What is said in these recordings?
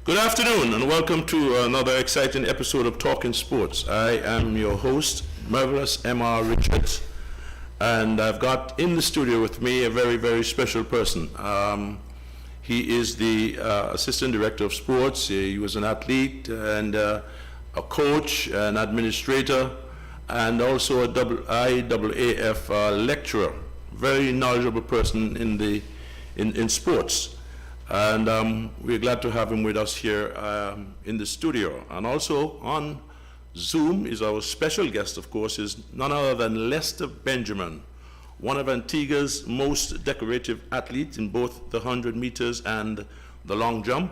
Good afternoon and welcome to another exciting episode of Talking Sports. I am your host, Marvelous M.R. Richards, and I've got in the studio with me a very, very special person. He is the Assistant Director of Sports. He was an athlete and a coach, an administrator, and also a IAAF lecturer. Very knowledgeable person in sports. And we're glad to have him with us here in the studio. And also on Zoom is our special guest, of course, is none other than Lester Benjamin, one of Antigua's most decorative athletes in both the 100 meters and the long jump,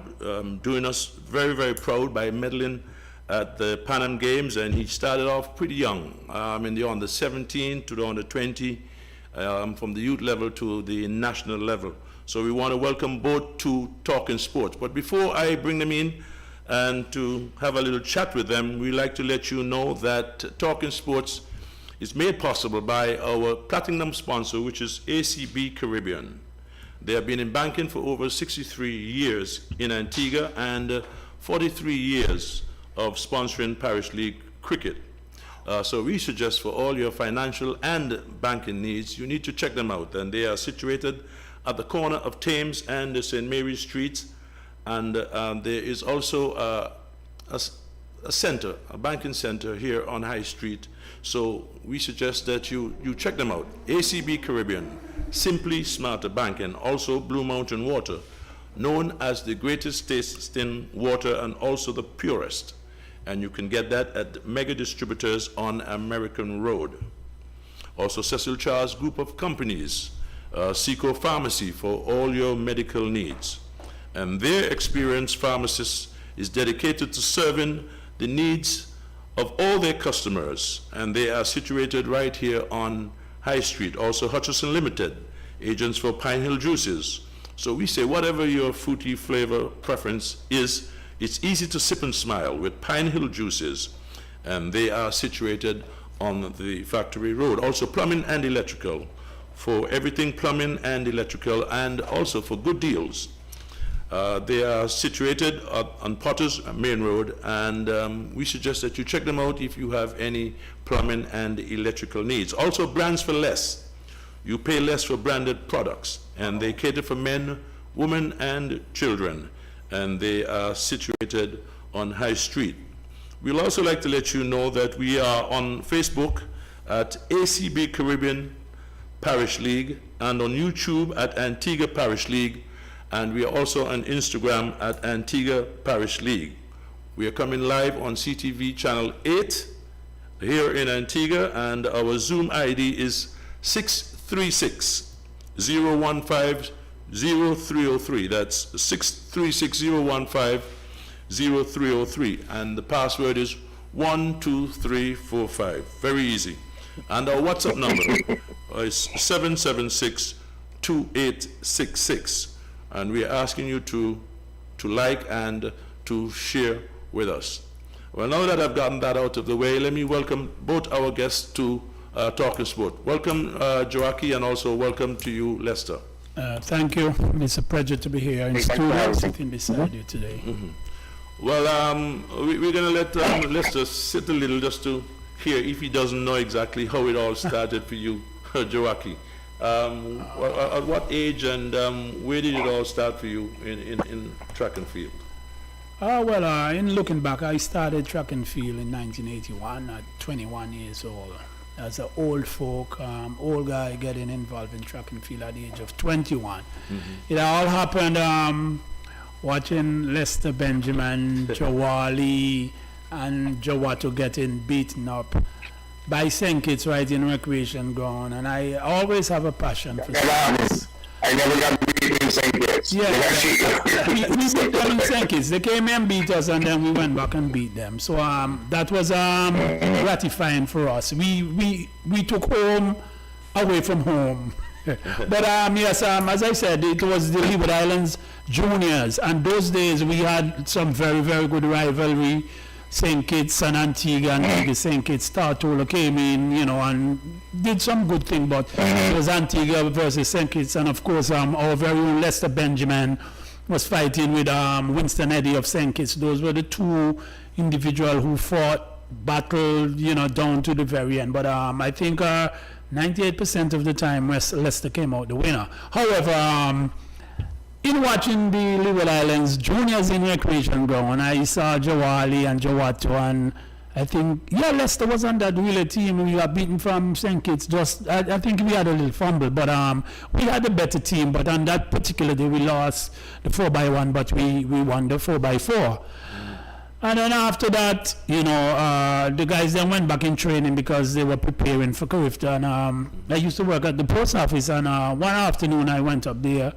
doing us very, very proud by medaling at the Pan Am Games. And he started off pretty young, in the under 17 to the under 20, from the youth level to the national level. So we want to welcome both to Talking Sports. But before I bring them in and to have a little chat with them, we'd like to let you know that Talking Sports is made possible by our platinum sponsor, which is ACB Caribbean. They have been in banking for over 63 years in Antigua and 43 years of sponsoring Parish League cricket. So we suggest for all your financial and banking needs, you need to check them out. And they are situated at the corner of Thames and St. Mary's Streets. And there is also a center, a banking center here on High Street. So we suggest that you check them out. ACB Caribbean, Simply Smarter Banking. Also Blue Mountain Water, known as the greatest tasting water and also the purest. And you can get that at Mega Distributors on American Road. Also Cecil Charles Group of Companies, Seco Pharmacy for all your medical needs. And their experienced pharmacist is dedicated to serving the needs of all their customers. And they are situated right here on High Street. Also Hutchison Limited, agents for Pine Hill Juices. So we say whatever your fruity flavor preference is, it's easy to sip and smile with Pine Hill Juices. And they are situated on the Factory Road. Also plumbing and electrical, for everything plumbing and electrical, and also for good deals. They are situated on Potter's Main Road, and we suggest that you check them out if you have any plumbing and electrical needs. Also brands for less. You pay less for branded products, and they cater for men, women, and children, and they are situated on High Street. We'll also like to let you know that we are on Facebook at ACB Caribbean Parish League, and on YouTube at Antigua Parish League, and we are also on Instagram at Antigua Parish League. We are coming live on CTV channel 8 here in Antigua, and our Zoom ID is 636-015-0303. That's 636-015-0303, and the password is 12345. Very easy. And our WhatsApp number is 776-2866. And we are asking you to like and to share with us. Well, now that I've gotten that out of the way, let me welcome both our guests to Talking Sport. Welcome, Joachim, and also welcome to you, Lester. Thank you. It's a pleasure to be here in studio sitting beside you today. Mm-hmm. Well, we're going to let Lester sit a little just to hear if he doesn't know exactly how it all started for you, Joachim. At what age and where did it all start for you in track and field? In looking back, I started track and field in 1981 at 21 years old. As an old folk, old guy getting involved in track and field at the age of 21. Mm-hmm. It all happened watching Lester Benjamin, Jawali, and Jawato getting beaten up by St. Kitts right in recreation ground, and I always have a passion for sports. I never got beat in St. Kitts. Yeah, we beat them in St. Kitts. They came and beat us, and then we went back and beat them. So that was gratifying for us. We took home away from home. But yes, as I said, it was the Leeward Islands Juniors, and those days we had some very, very good rivalry. St. Kitts and Antigua, and St. Kitts, Tartola came in, and did some good thing, but it was Antigua versus St. Kitts, and of course our very own Lester Benjamin was fighting with Winston Eddy of St. Kitts. Those were the two individuals who fought, battled, down to the very end. But I think 98% of the time Leicester came out the winner. However, in watching the Leeward Islands juniors in recreation ground, I saw Jawali and Jawato, and I think, Leicester was on that relay team. We got beaten from St. Kitts. I think we had a little fumble, but we had a better team. But on that particular day, we lost the 4x1, but we won the 4x4. And then after that, the guys then went back in training because they were preparing for Carifta. And I used to work at the post office, and one afternoon I went up there,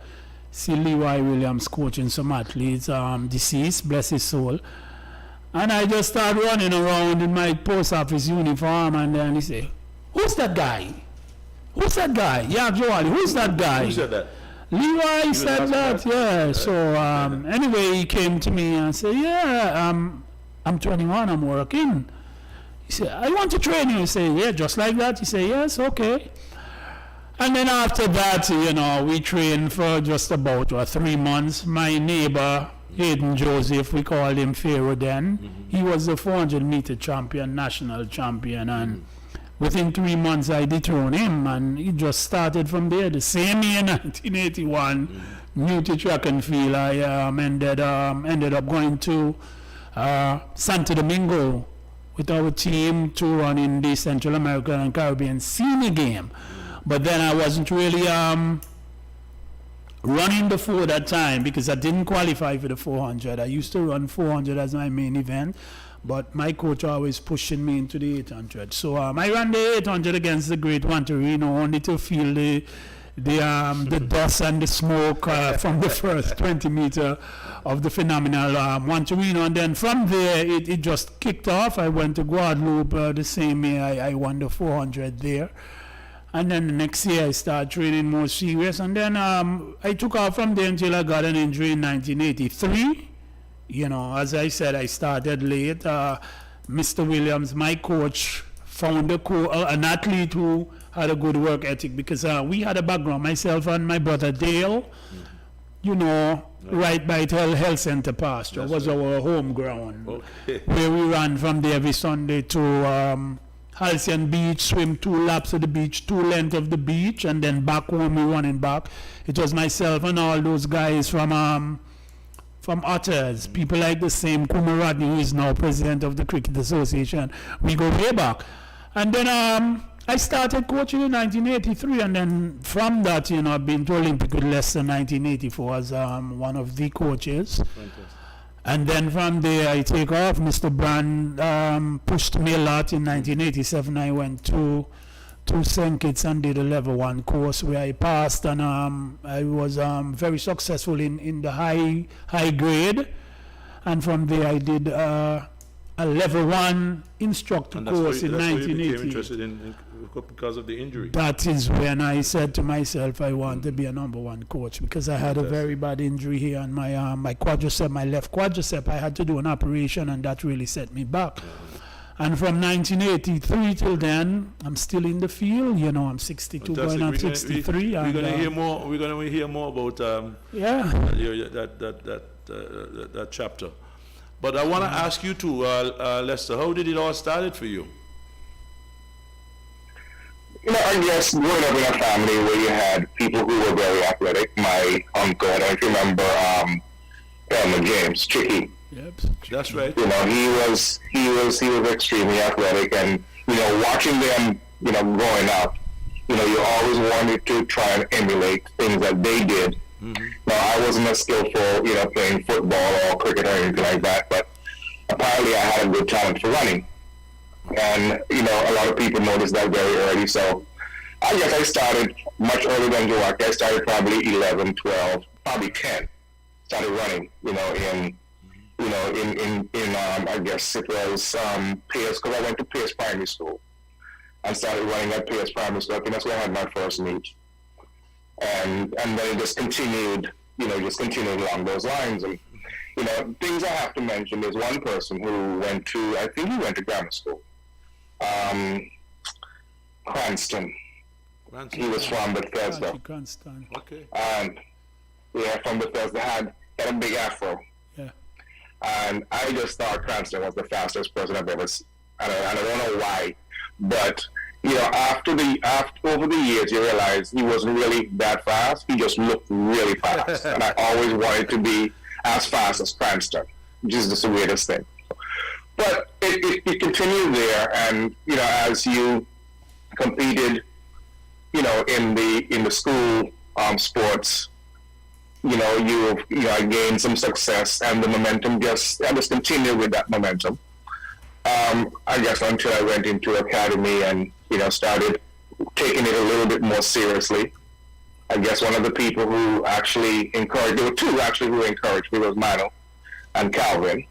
see Leroy Williams coaching some athletes, deceased, bless his soul. And I just started running around in my post office uniform, and then he said, "Who's that guy? Who's that guy?" Yeah, Joali, who's that guy? Who said that? Leroy said that, yeah. So anyway, he came to me and said, I'm 21, I'm working. He said, "I want to train you." He said, "Yeah, just like that?" He said, "Yes, okay." And then after that, we trained for just about 3 months. My neighbor, Hayden Joseph, we called him Pharaoh then. He was the 400-meter champion, national champion, and within 3 months I dethroned him, and he just started from there. The same year, 1981, new to track and field. I ended up going to Santo Domingo with our team to run in the Central American and Caribbean senior game. But then I wasn't really running before that time because I didn't qualify for the 400. I used to run 400 as my main event, but my coach always pushing me into the 800. So I ran the 800 against the great Juan Torino, only to feel the dust and the smoke from the first 20 meter of the phenomenal Juan Torino. And then from there, it just kicked off. I went to Guadeloupe the same year. I won the 400 there. And then the next year I started training more serious, and then I took off from there until I got an injury in 1983. As I said, I started late. Mr. Williams, my coach, found an athlete who had a good work ethic because we had a background, myself and my brother Dale, right by the health center pasture was our home ground, where we ran from there every Sunday to Halcyon Beach, swim 2 laps of the beach, 2 lengths of the beach, and then back home we running back. It was myself and all those guys from Otters, people like the same Kumar Rodney, who is now president of the Cricket Association. We go way back. And then I started coaching in 1983, and then from that, I've been to Olympic with Leicester 1984 as one of the coaches. Fantastic. And then from there I take off. Mr. Brand pushed me a lot. In 1987 I went to St. Kitts and did a level 1 course where I passed, and I was very successful in the high grade. And from there I did a level 1 instructor course in 1980. And that's why you became interested in because of the injury? That is when I said to myself, I want to be a number 1 coach, because I had a very bad injury here on my quadricep, my left quadricep. I had to do an operation, and that really set me back. And from 1983 till then, I'm still in the field. I'm 62 going on 63. We're going to hear more. We're going to hear more about that chapter. But I want to ask you too, Lester, how did it all started for you? I guess growing up in a family where you had people who were very athletic. My uncle, I don't remember, Elmer James, Chicky. Yep, that's right. He was extremely athletic, and watching them, growing up, you always wanted to try and emulate things that they did. Mm-hmm. Now, I wasn't as skillful, playing football or cricket or anything like that, but apparently I had a good talent for running. And, a lot of people noticed that very early. So I guess I started much earlier than Joak. I started probably 11, 12, probably 10. Started running, I guess it was Pierce, because I went to Pierce Primary School. I started running at Pierce Primary School. I think that's where I had my first meet. And then it just continued, along those lines. And, things I have to mention is one person who went to grammar school. Cranston. He was from Bethesda. Cranston. Okay. And from Bethesda, had had a big afro. Yeah. And I just thought Cranston was the fastest person I've ever seen. And I don't know why, but over the years, you realize he wasn't really that fast. He just looked really fast, and I always wanted to be as fast as Cranston, which is just the weirdest thing. But it continued there, and as you competed, in the school sports, I gained some success, and the momentum I just continued with that momentum. I guess until I went into academy and started taking it a little bit more seriously. I guess one of the people who actually encouraged, there were two actually who encouraged me, was Mano and Calvin.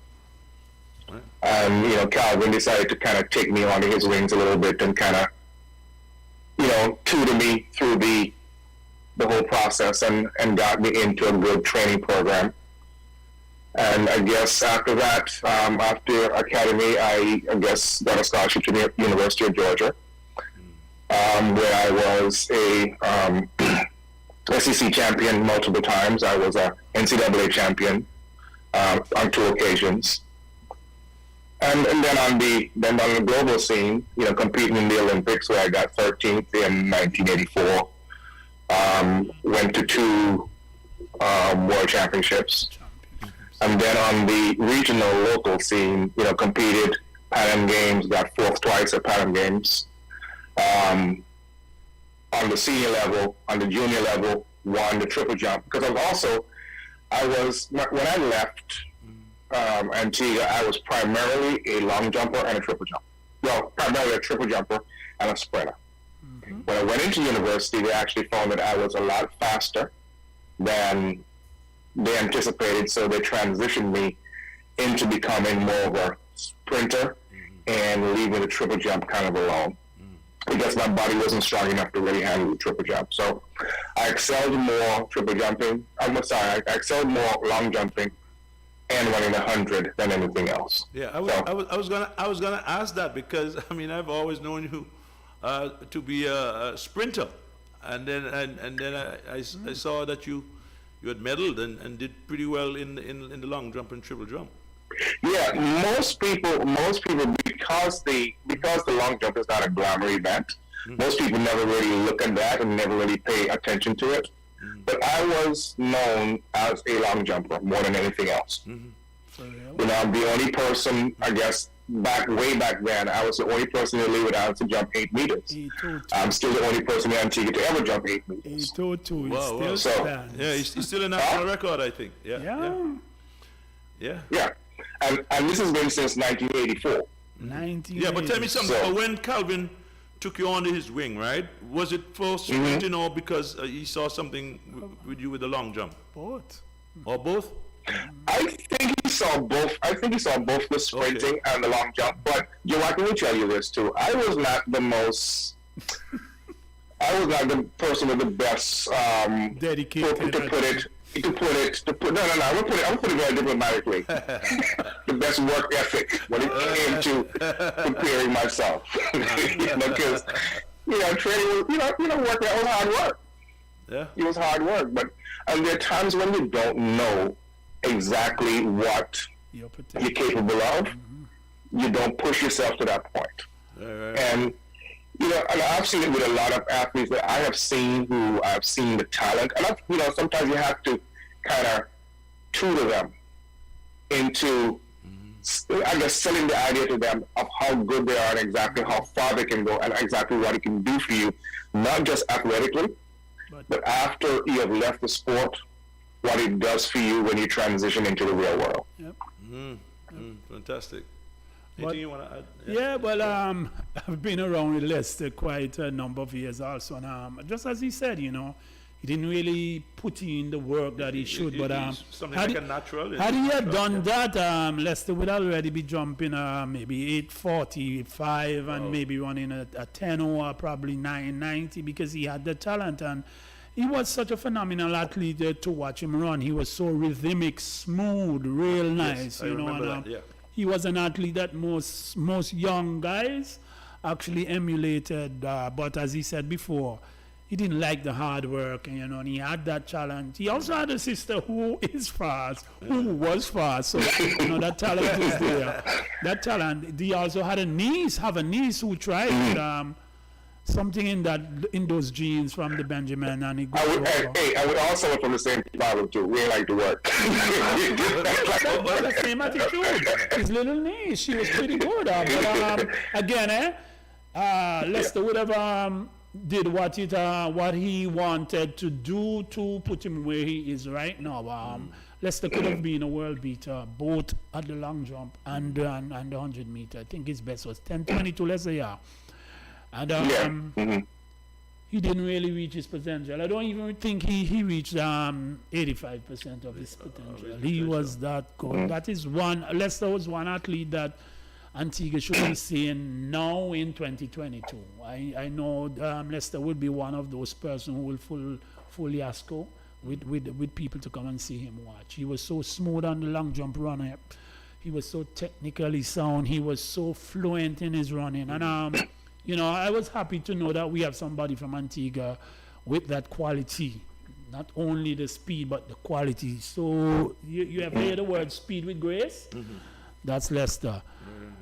Right. And Calvin decided to kind of take me under his wings a little bit and kind of tutor me through the whole process and got me into a good training program. And I guess after that, after academy, I guess got a scholarship to the University of Georgia, where I was a SEC champion multiple times. I was a NCAA champion on 2 occasions. And then on the global scene, competing in the Olympics, where I got 13th in 1984, went to 2 World Championships. And then on the regional local scene, competed Pan Am Games, got 4th twice at Pan Am Games. On the senior level, on the junior level, won the triple jump. Because when I left Antigua, I was primarily a long jumper and a triple jumper. Well, primarily a triple jumper and a sprinter. Mm-hmm. When I went into university, they actually found that I was a lot faster than they anticipated, so they transitioned me into becoming more of a sprinter and leaving the triple jump kind of alone. Because my body wasn't strong enough to really handle the triple jump. So I excelled more triple jumping. I excelled more long jumping and running 100 than anything else. Yeah, I was gonna ask that, because I've always known you to be a sprinter, and then I saw that you had medaled and did pretty well in the long jump and triple jump. Yeah, most people because the long jump is not a glamour event. Most people never really look at that and never really pay attention to it. But I was known as a long jumper more than anything else. I'm the only person, I guess, way back then, I was the only person in Leeward to jump 8 meters. I'm still the only person in Antigua to ever jump 8 meters. Wow. Yeah, he's still a national record, I think. Yeah. And this has been since 1984. Yeah, but tell me something. So, when Calvin took you under his wing, right? Was it for sprinting or because he saw something with you with the long jump? Both. Or both? I think he saw both. I think he saw both the sprinting and the long jump. But Joe, I can tell you this too. I was not the most. I was not the person with the best. Dedicated. I'm gonna put it very diplomatically. The best work ethic when it came to preparing myself. Because training was work. That was hard work. Yeah, it was hard work. But there are times when you don't know exactly what you're capable of. You don't push yourself to that point. Right. And and I've seen it with a lot of athletes that I have seen who I've seen the talent, and sometimes you have to kind of tutor them into, I guess, selling the idea to them of how good they are and exactly how far they can go and exactly what it can do for you, not just athletically, but after you have left the sport, what it does for you when you transition into the real world. Yep. Fantastic. Anything you want to add? Yeah, well, I've been around with Lester quite a number of years also, and just as he said, he didn't really put in the work that he should, but something like a natural. Had he had done that, Lester would already be jumping maybe 8:45 and maybe running a 10 or probably 9:90 because he had the talent, and he was such a phenomenal athlete to watch him run. He was so rhythmic, smooth, real nice, I remember that, yeah. He was an athlete that most young guys actually emulated, but as he said before, he didn't like the hard work, and and he had that challenge. He also had a sister who is fast, who was fast, so that talent is there. That talent. He also had a niece who tried something in those genes from the Benjamin, and he I would also from the same Bible too. We ain't like to work. But the same attitude. His little niece, she was pretty good. But again, Lester would have did what he wanted to do to put him where he is right now. Lester could have been a world beater both at the long jump and the 100 meter. I think his best was 10:22 Lester, yeah. And he didn't really reach his potential. I don't even think he reached 85% of his potential. He was that good. That is Lester was one athlete that Antigua should be seeing now in 2022. I know Lester would be one of those persons who will fully ASCO with people to come and see him watch. He was so smooth on the long jump runner. He was so technically sound. He was so fluent in his running. And I was happy to know that we have somebody from Antigua with that quality. Not only the speed, but the quality. So you have heard the word speed with grace? That's Lester.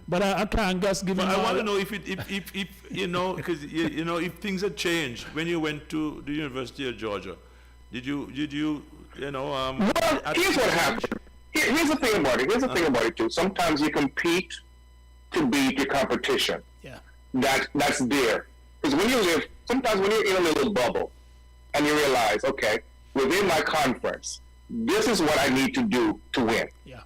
But I can't just give him. I want to know if because if things had changed when you went to the University of Georgia, did you Well, here's what happened. Here's the thing about it too. Sometimes you compete to beat your competition. Yeah. That's there. Because sometimes when you're in a little bubble, and you realize, okay, within my conference, this is what I need to do to win. Yeah.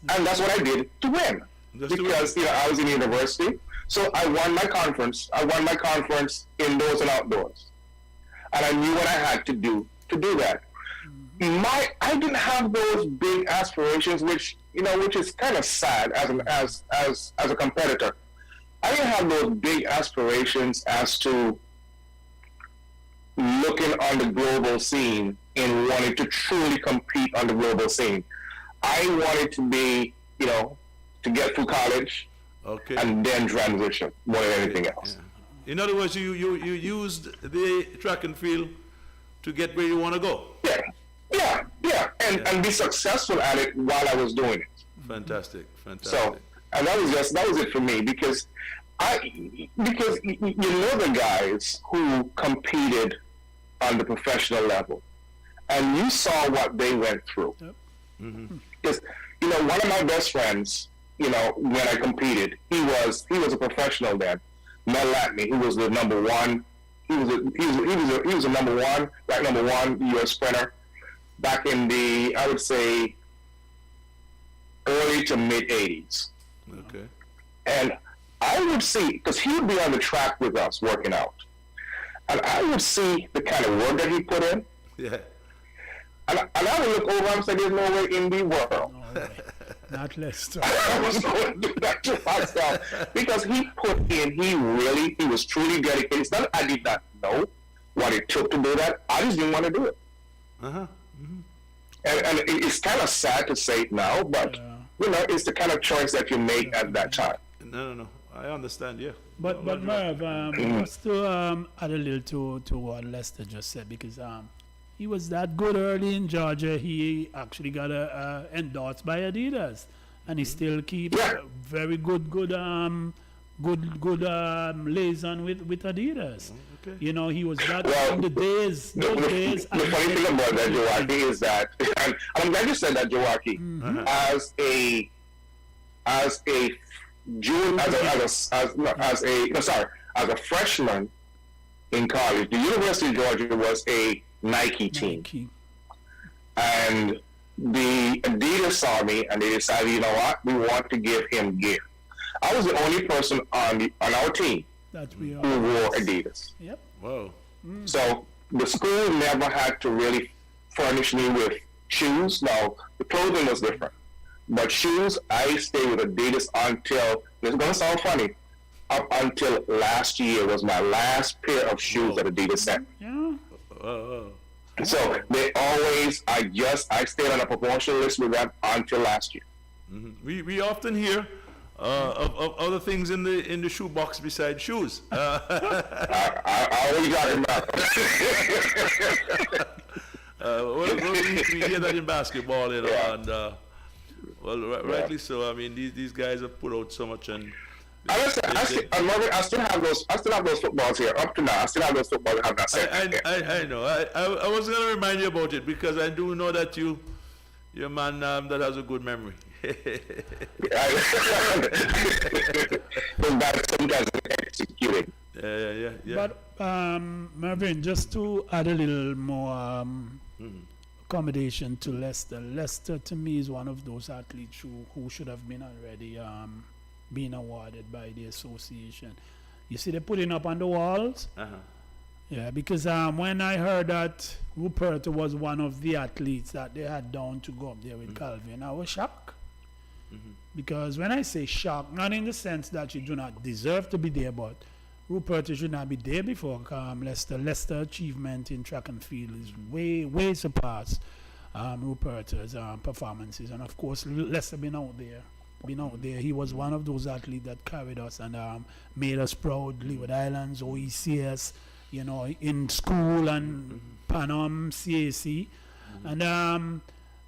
And that's what I did to win. Because I was in university, so I won my conference. I won my conference indoors and outdoors, and I knew what I had to do that. I didn't have those big aspirations, which is kind of sad as a competitor. I didn't have those big aspirations as to looking on the global scene and wanting to truly compete on the global scene. I wanted to be, to get through college, and then transition more than anything else. Yeah. In other words, you used the track and field to get where you want to go. Yeah, and be successful at it while I was doing it. Fantastic. So, and that was it for me because the guys who competed on the professional level, and you saw what they went through. Yep. Because one of my best friends, when I competed, he was a professional then. Mel Latney, who was the number one. He was a number one U.S. sprinter back in the, I would say, early to mid '80s. Okay. And I would see, because he would be on the track with us working out, and I would see the kind of work that he put in. Yeah. And I would look over and say, "There's no way in the world." No way. Not Lester. I was going to do that to myself because he put in. He was truly dedicated. It's not that I did not know what it took to do that. I just didn't want to do it. And it's kind of sad to say it now, but it's the kind of choice that you make at that time. No. I understand. Yeah. But Merv, just to add a little to what Lester just said, because he was that good early in Georgia. He actually got endorsed by Adidas, and he still keeps very good liaison with Adidas. Okay. He was that in the days. The funny thing about that, Joachim, is that, and I'm glad you said that, Joachim, as a freshman in college, the University of Georgia was a Nike team. And the Adidas saw me and they decided, you know what, we want to give him gear. I was the only person on our team who wore Adidas. Yep. Whoa. So the school never had to really furnish me with shoes. Now, the clothing was different. But shoes, I stayed with Adidas until, it's going to sound funny, up until last year was my last pair of shoes that Adidas sent. Yeah. So they always, I stayed on a promotional list with them until last year. We often hear of other things in the shoebox besides shoes. I always got him back. We hear that in basketball, you know, and rightly so. I mean, these guys have put out so much, and I still have those footballs here up to now. I still have those footballs. I have not said. I know. I was going to remind you about it because I do know that you're a man that has a good memory. But sometimes executing. Yeah. But Marvin, just to add a little more accommodation to Leicester. Leicester, to me, is one of those athletes who should have been already being awarded by the association. You see, they're putting up on the walls. Yeah, because when I heard that Rupert was one of the athletes that they had down to go up there with Calvin, I was shocked. Because when I say shocked, not in the sense that you do not deserve to be there, but Rupert should not be there before Leicester. Leicester achievement in track and field is way surpassed Rupert's performances. And of course, Leicester been out there. He was one of those athletes that carried us and made us proud. Leeward Islands, OECS, you know, in school and Panam, CAC. And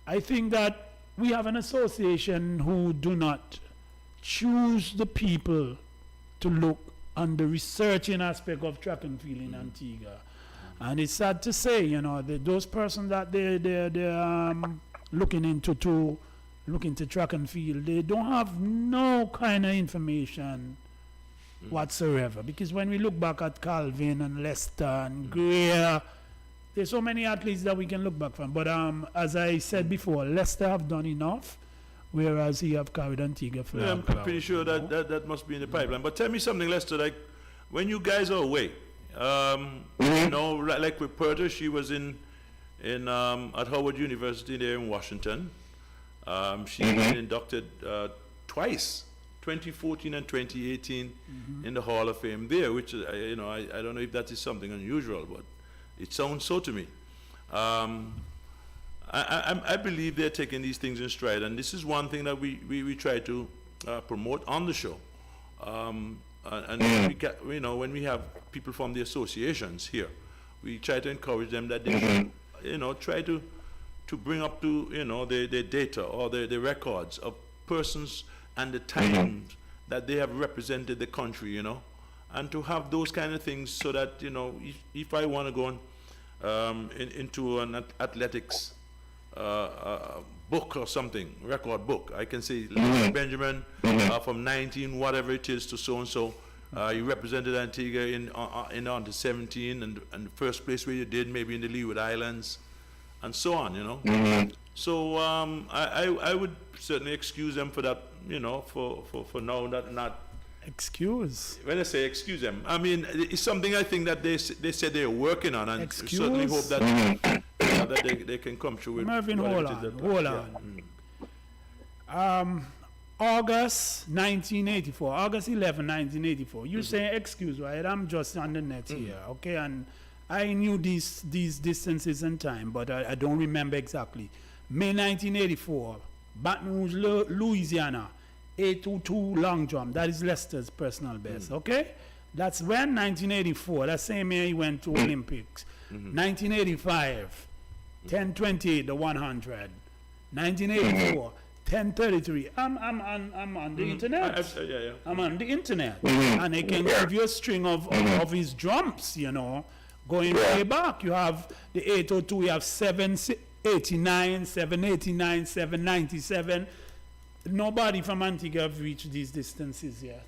I think that we have an association who do not choose the people to look on the researching aspect of track and field in Antigua. And it's sad to say, you know, those persons that they're looking into track and field, they don't have no kind of information whatsoever. Because when we look back at Calvin and Leicester and Greer, there's so many athletes that we can look back from. But as I said before, Leicester have done enough, whereas he have carried Antigua flag. Yeah, I'm pretty sure that must be in the pipeline. But tell me something, Lester, like when you guys are away, you know, like with Perta, she was in at Howard University there in Washington. She's been inducted twice, 2014 and 2018, in the Hall of Fame there, which you know, I don't know if that is something unusual, but it sounds so to me. I believe they're taking these things in stride, and this is one thing that we try to promote on the show. And you know, when we have people from the associations here, we try to encourage them that they should, you know, try to bring up to, you know, their data or the records of persons and the times that they have represented the country, you know, and to have those kind of things so that, you know, if I want to go on into an athletics book or something, record book, I can say Benjamin from 19 whatever it is to so and so, you represented Antigua in under 17 and the first place where you did maybe in the Leeward Islands and so on, you know. So I would certainly excuse them for that, you know, for now not excuse. When I say excuse them, I mean it's something I think that they said they're working on, and certainly hope that that they can come through with. Marvin, hold on. August 1984, August 11, 1984. You say excuse, right? I'm just on the net here, okay? And I knew these distances and time, but I don't remember exactly. May 1984, Baton Rouge, Louisiana, 822 long jump. That is Leicester's personal best, okay? That's when 1984. That same year he went to Olympics. 1985, 1028 the 100. 1984, 1033. I'm on the internet. I'm on the internet, and I can give you a string of his jumps, you know. Going way back, you have the 802, you have 789, 789, 797. Nobody from Antigua have reached these distances yet.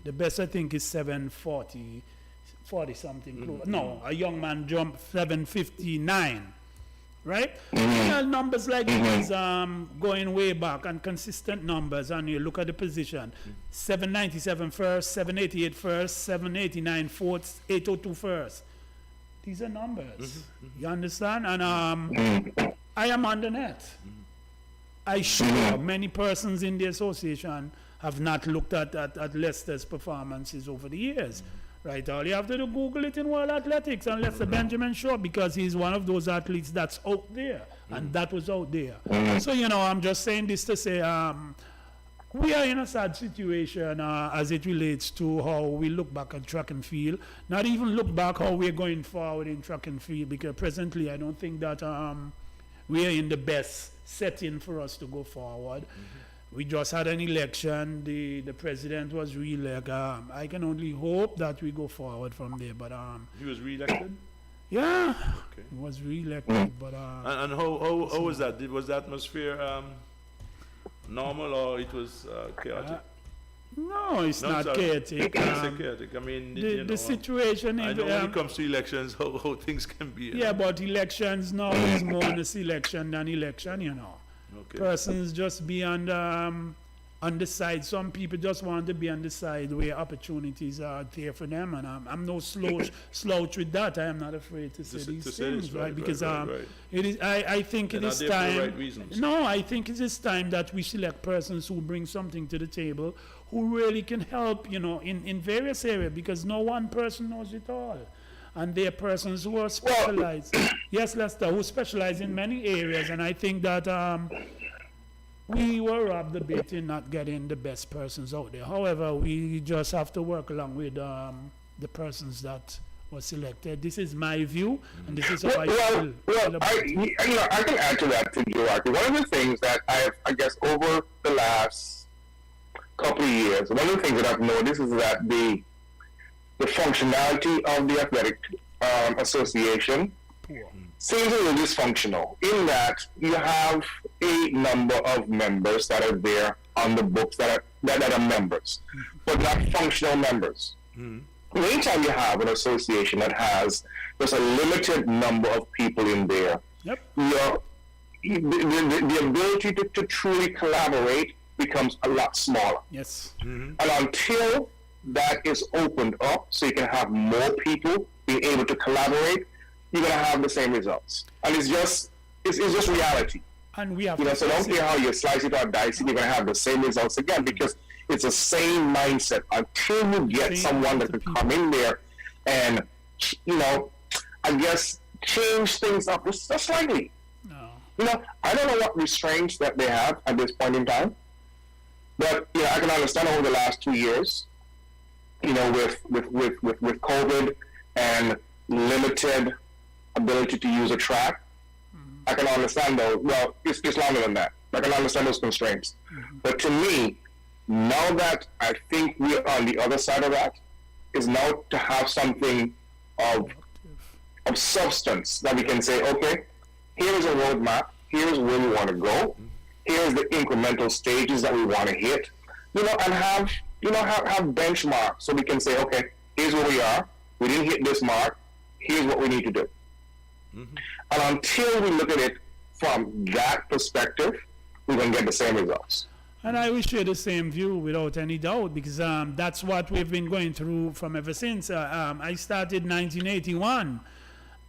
The best, I think, is 740, 40 something. No, a young man jumped 759, right? Yeah, numbers like these going way back and consistent numbers, and you look at the position. 797 first, 788 first, 789 fourth, 802 first. These are numbers. You understand? And I am on the net. I sure many persons in the association have not looked at Leicester's performances over the years. Right? All you have to do, Google it in World Athletics and Lester Benjamin Shaw, because he's one of those athletes that's out there. And that was out there. So, you know, I'm just saying this to say, We are in a sad situation as it relates to how we look back at track and field. Not even look back how we're going forward in track and field, because presently I don't think that we are in the best setting for us to go forward. We just had an election. The president was re-elected. I can only hope that we go forward from there. But He was re-elected? yeah, Okay. he was re-elected. But And how was that? Was the atmosphere normal, or it was chaotic? no, it's No, not sorry. chaotic. It's chaotic. I mean, The situation I is, know when it comes to elections, how things can be. yeah, but elections now is more on a selection than election, you know. Okay. Persons just be on the side. Some people just want to be on the side where opportunities are there for them, and I'm no slouch with that. I am not afraid to say To these say things, this, right? right, Because right. it is. I think They're it not is there for the time. right reasons. No, I think it is time that we select persons who bring something to the table, who really can help, you know, in various areas, because no one person knows it all. And there are persons who are specialized. Yes, Lester, who specialize in many areas, and I think that we were robbed a bit in not getting the best persons out there. However, we just have to work along with the persons that were selected. This is my view, and this is how I feel. I can add to that, to Joachim. One of the things that I guess, over the last couple of years, one of the things that I've noticed is that the functionality of the athletic association seems a little dysfunctional, in that you have a number of members that are there on the books that are members, but not functional members. Anytime you have an association that has just a limited number of people in there, Yep. the ability to truly collaborate becomes a lot smaller. Yes. And until that is opened up, so you can have more people being able to collaborate, you're gonna have the same results. And it's just reality. And we have You know, to so don't face care it. how you slice it or dice it, you're gonna have the same results again, because it's the same mindset. Until you get Same someone that mindset can people. come in there and, you know, I guess change things up just slightly. No. You know, I don't know what restraints that they have at this point in time, but I can understand over the last 2 years, you know, with COVID and limited ability to use a track. I can understand though. Well, it's longer than that. I can understand those constraints. But to me, now that I think we're on the other side of that, is now to have something of substance that we can say, okay, here is a roadmap. Here's where we want to go. Here's the incremental stages that we want to hit. You know, and have benchmarks, so we can say, okay, here's where we are. We didn't hit this mark. Here's what we need to do. And until we look at it from that perspective, we're going to get the same results. And I will share the same view without any doubt, because that's what we've been going through from ever since. I started 1981,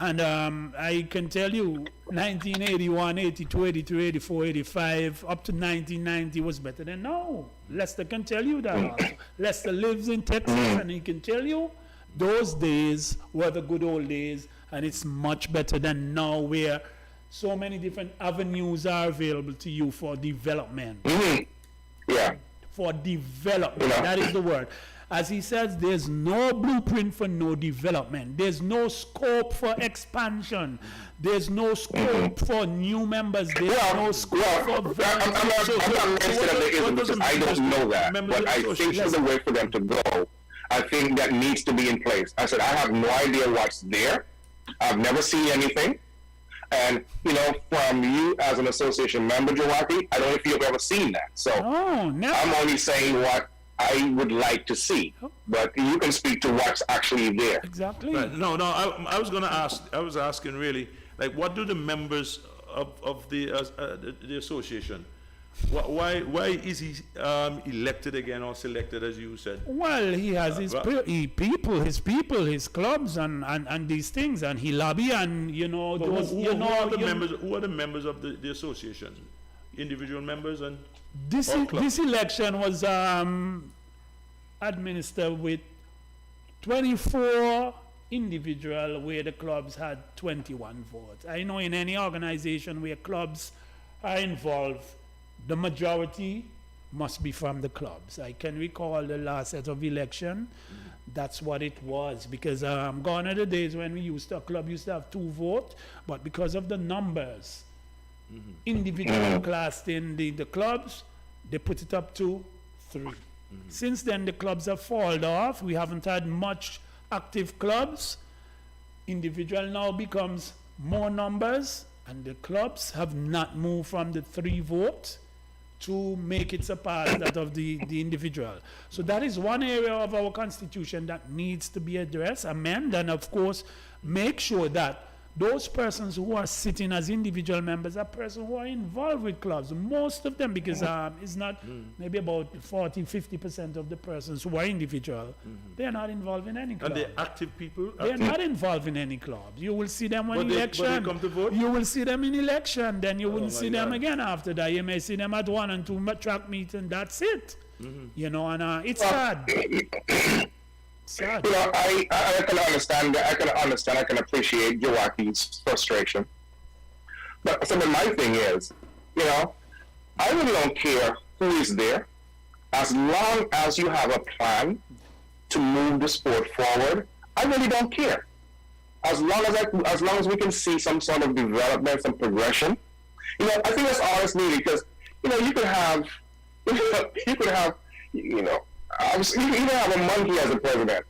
and I can tell you 1981, 82, 83, 84, 85, up to 1990 was better than now. Lester can tell you that also. Lester lives in Texas, and he can tell you those days were the good old days, and it's much better than now, where so many different avenues are available to you for development. Yeah. For development, Yeah. that is the word. As he says, there's no blueprint for no development. There's no scope for expansion. There's no scope for new members. There's no scope for I'm not mentioning that there isn't, because I don't know that. But I think there's a way for them to go. I think that needs to be in place. I said, I have no idea what's there. I've never seen anything. And, you know, from you as an association member, Joachim, I don't know if you've ever seen that. So Oh, never. I'm only saying what I would like to see. But you can speak to what's actually there. Exactly. Right. No, I was going to ask, I was asking really, like, what do the members of the association, why is he elected again or selected, as you said? Well, he has his people, his clubs, and these things, and he lobby, and you know, But those, who are the members of the association? Individual members and This or clubs? this election was administered with 24 individual, where the clubs had 21 votes. I know in any organization where clubs are involved, the majority must be from the clubs. I can recall the last set of election, that's what it was, because gone are the days when a club used to have 2 votes, but because of the numbers, individual classed in the clubs, they put it up to 3. Since then, the clubs have fallen off. We haven't had much active clubs. Individual now becomes more numbers, and the clubs have not moved from the 3 votes to make it surpass that of the individual. So that is one area of our constitution that needs to be addressed, amend, and of course, make sure that those persons who are sitting as individual members are persons who are involved with clubs. Most of them, because it's not maybe about 40-50% of the persons who are individual, they are not involved in any club. And they're active people? They are not involved in any clubs. You will see them when But election. they come to vote? You will see them in election. Then you wouldn't my see them God. again after that. You may see them at 1 and 2 track meet, and that's it. You know, and it's sad. Sad. You know, I can understand that. I can appreciate Joaquin's frustration. But some of my thing is, you know, I really don't care who is there, as long as you have a plan to move the sport forward. I really don't care. As long as we can see some sort of development, some progression. You know, I think that's all it's needed, because you know you could have a monkey as a president,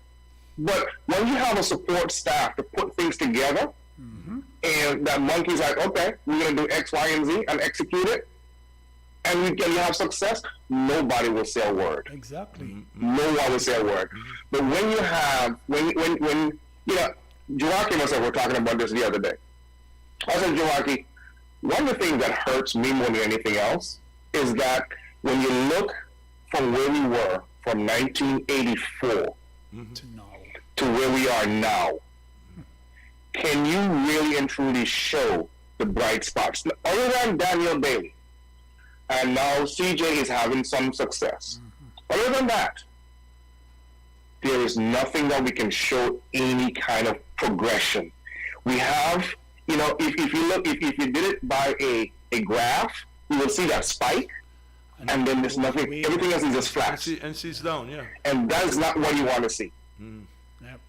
but when you have a support staff to put things together, and that monkey's like, okay, we're going to do X, Y, and Z and execute it, and you have success, nobody will say a word. Exactly. No one will say a word. But when you have, when you know, Joaquin and I were talking about this the other day. I said, Joaquin, one of the things that hurts me more than anything else is that when you look from where we were from 1984 To now. to where we are now, can you really and truly show the bright spots? Other than Daniel Bailey, and now CJ is having some success. Other than that, there is nothing that we can show any kind of progression. We have, you know, if you did it by a graph, you will see that spike, and then there's nothing, everything else is just flat. And she's down, yeah. And that's not what you want to see. Yep.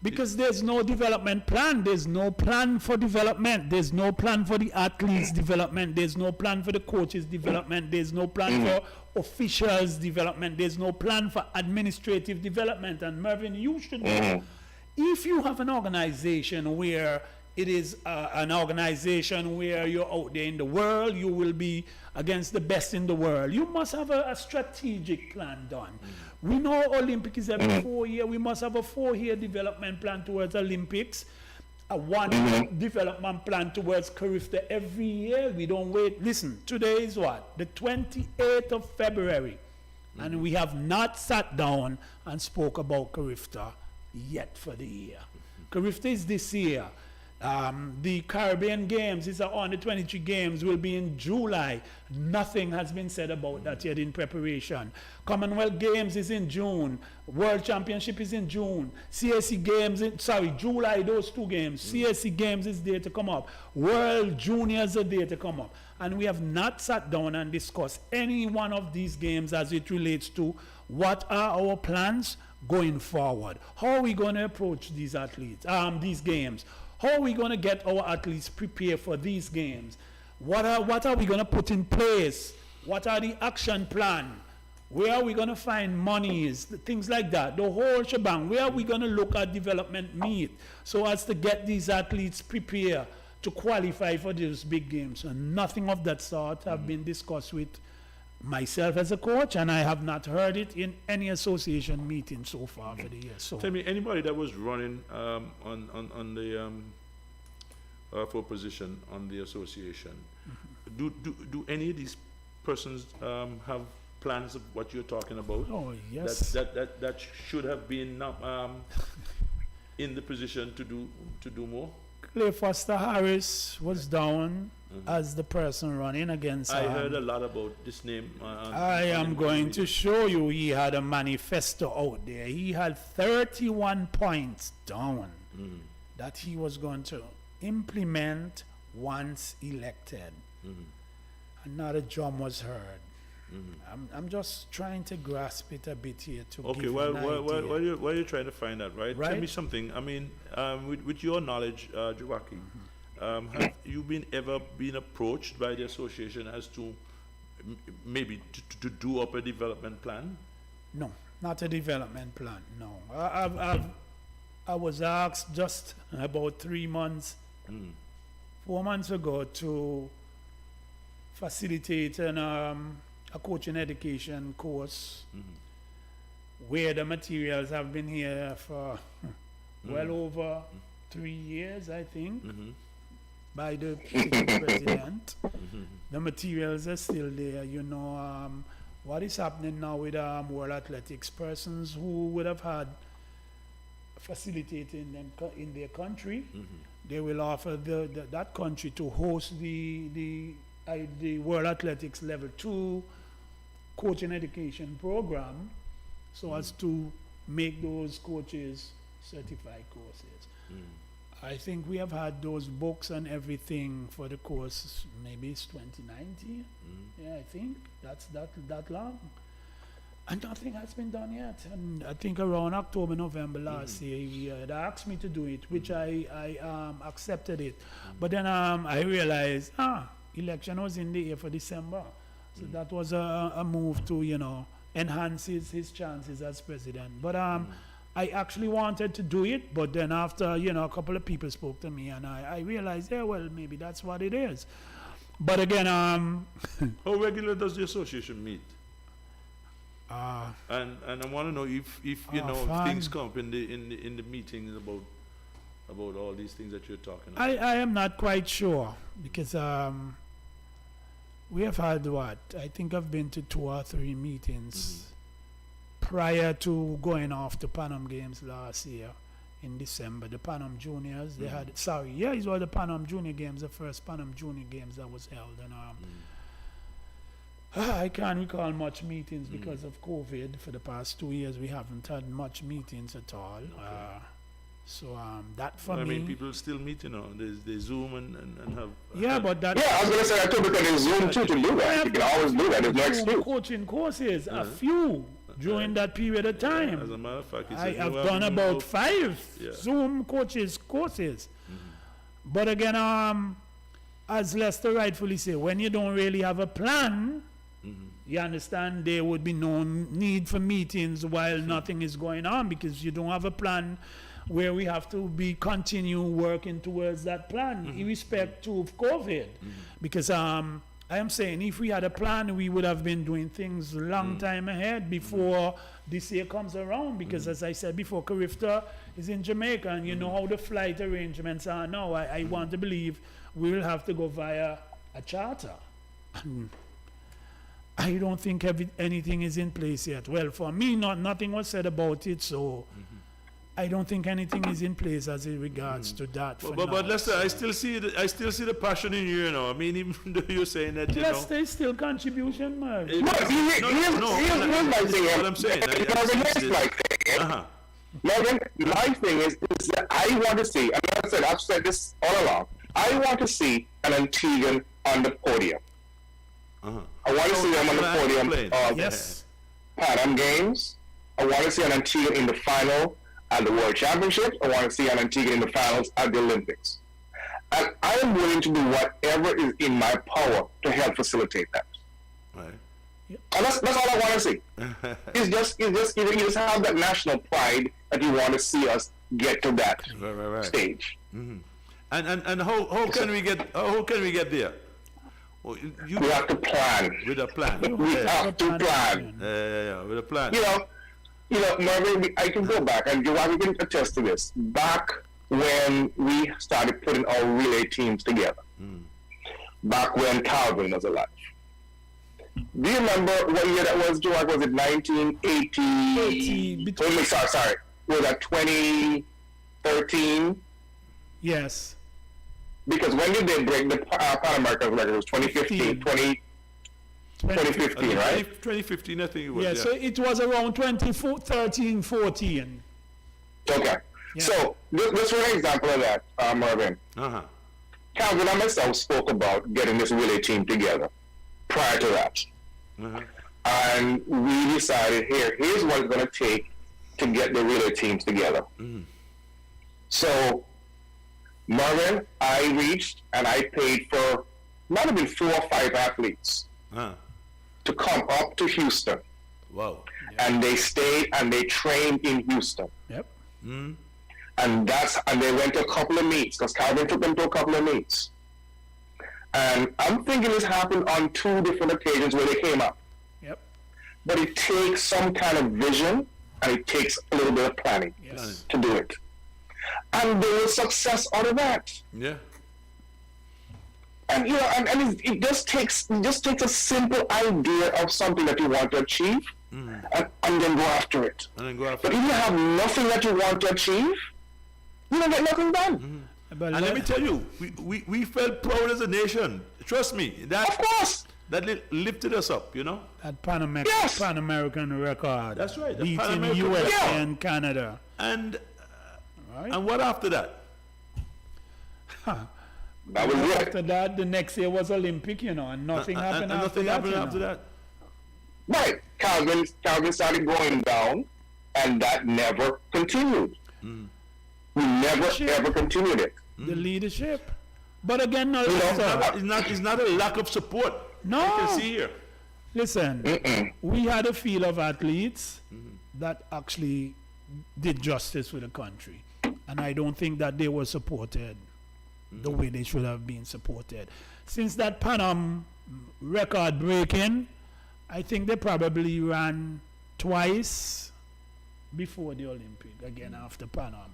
Because there's no development plan. There's no plan for development. There's no plan for the athletes' development. There's no plan for the coaches' development. There's no plan for officials' development. There's no plan for administrative development. And Mervyn, you should know, if you have an organization where it is an organization where you're out there in the world, you will be against the best in the world. You must have a strategic plan done. We know Olympic is every 4 years. We must have a 4-year development plan towards Olympics, a 1 development plan towards Carifta every year. We don't wait. Listen, today is what? The 28th of February. And we have not sat down and spoke about Carifta yet for the year. Carifta is this year. The Caribbean Games, it's on the 23 games, will be in July. Nothing has been said about that yet in preparation. Commonwealth Games is in June. World Championship is in June. CSC Games, July, those 2 games. CSC Games is there to come up. World Juniors are there to come up. And we have not sat down and discussed any one of these games as it relates to what are our plans going forward. How are we going to approach these athletes, these games? How are we going to get our athletes prepared for these games? What are we going to put in place? What are the action plan? Where are we going to find monies? Things like that. The whole shebang. Where are we going to look at development meet so as to get these athletes prepared to qualify for these big games? And nothing of that sort have been discussed with myself as a coach, and I have not heard it in any association meeting so far for the year. So Tell me, anybody that was running on the for position on the association, do any of these persons have plans of what you're talking about? Oh yes. That should have been in the position to do more. Clay Foster Harris was down as the person running against. I heard a lot about this name. I am going to show you. He had a manifesto out there. He had 31 points down that he was going to implement once elected. And not a drum was heard. I'm just trying to grasp it a bit here to Okay, give well, an idea. while you're trying to find that, right? Tell Right. me something. I mean, with your knowledge, Jawaki, have you ever been approached by the association as to maybe to do up a development plan? No, not a development plan. No, I was asked just about 3 months, 4 months ago to facilitate a coaching education course where the materials have been here for well over 3 years, I think, by the president. The materials are still there. You know, what is happening now with World Athletics, persons who would have had facilitating them in their country, they will offer that country to host the World Athletics Level 2 coaching education program, so as to make those coaches certified courses. I think we have had those books and everything for the course, maybe it's 2019. Yeah, I think that's that long. And nothing has been done yet. And I think around October, November last year, he had asked me to do it, which I accepted it. But then I realized, election was in the air for December. So that was a move to, enhance his chances as president. But I actually wanted to do it, but then after, a couple of people spoke to me and I realized, yeah, well, maybe that's what it is. But again, how regular does the association meet? And I want to know if things come up in the meetings about all these things that you're talking about. I am not quite sure because we have had I think I've been to 2 or 3 meetings prior to going off to Pan Am Games last year in December. The Pan Am Juniors, they had, it was the Pan Am Junior Games, the first Pan Am Junior Games that was held. And I can't recall much meetings because of COVID. For the past 2 years, we haven't had much meetings at all. That for me... I mean, people still meet, they Zoom and have... Yeah, but that... Yeah, I was going to say, I told you there's Zoom too to do that. You can always do that. There's no excuse. Coaching courses, a few during that period of time. As a matter of fact, I have done about 5 Zoom courses. But again, as Lester rightfully said, when you don't really have a plan, you understand there would be no need for meetings while nothing is going on, because you don't have a plan where we have to continue working towards that plan, irrespective of COVID. Because I am saying, if we had a plan, we would have been doing things a long time ahead before this year comes around. Because as I said before, Carifta is in Jamaica, and you know how the flight arrangements are now. I want to believe we will have to go via a charter. I don't think anything is in place yet. Well, for me, nothing was said about it, so I don't think anything is in place as it regards to that. But Lester, I still see the passion in you. I mean, even though you're saying that, Lester is still contribution, man. Here's my thing. What I'm saying. Morgan, my thing is that I want to see, and I've said this all along, I want to see an Antiguan on the podium. I want to see them on the podium of Pan Am Games. I want to see an Antiguan in the final at the World Championships. I want to see an Antiguan in the finals at the Olympics. And I am willing to do whatever is in my power to help facilitate that. Right. Yep. And that's all I want to see. You just have that national pride that you want to see us get to that stage. And how can we get there? Well, we have to plan. With a plan. We have to plan. With a plan. Marvin, I can go back, and Giovanni can attest to this. Back when we started putting our relay teams together, back when Calvin was alive. Do you remember what year that was, Giovanni? Was it 1980? Sorry. Was that 2013? Yes. Because when did they break the Pan American record? It was 2015, 2015, right? 2015, I think it was. Yeah, so it was around 2013, 14. Okay. Yeah. So, this for an example of that, Marvin. Calvin and myself spoke about getting this relay team together prior to that. and we decided, here's what it's going to take to get the relay teams together. So, Marvin, I reached and I paid for, might have been 4 or 5 athletes to come up to Houston. Wow. And they stayed and they trained in Houston. Yep. And they went to a couple of meets, because Calvin took them to a couple of meets. And I'm thinking this happened on 2 different occasions where they came up. Yep. But it takes some kind of vision, and it takes a little bit of planning to do it. And there was success out of that. Yeah. And and it just takes a simple idea of something that you want to achieve, and then go after it. But if you have nothing that you want to achieve, you don't get nothing done. And let me tell you, we felt proud as a nation. Trust me, that of course that lifted us up. That Pan American record. That's right. The beating Pan American USA record. and Canada. And Right? and what after that? that was it. After that, the next year was Olympic, and nothing happened and after nothing that. happened after that. Right. Calvin started going down, and that never continued. We never ever continued it. The leadership. But again, no, It's not a lack of support. No. You can see here. Listen, we had a field of athletes that actually did justice for the country. And I don't think that they were supported the way they should have been supported. Since that Pan Am record breaking, I think they probably ran twice before the Olympic, again after Pan Am.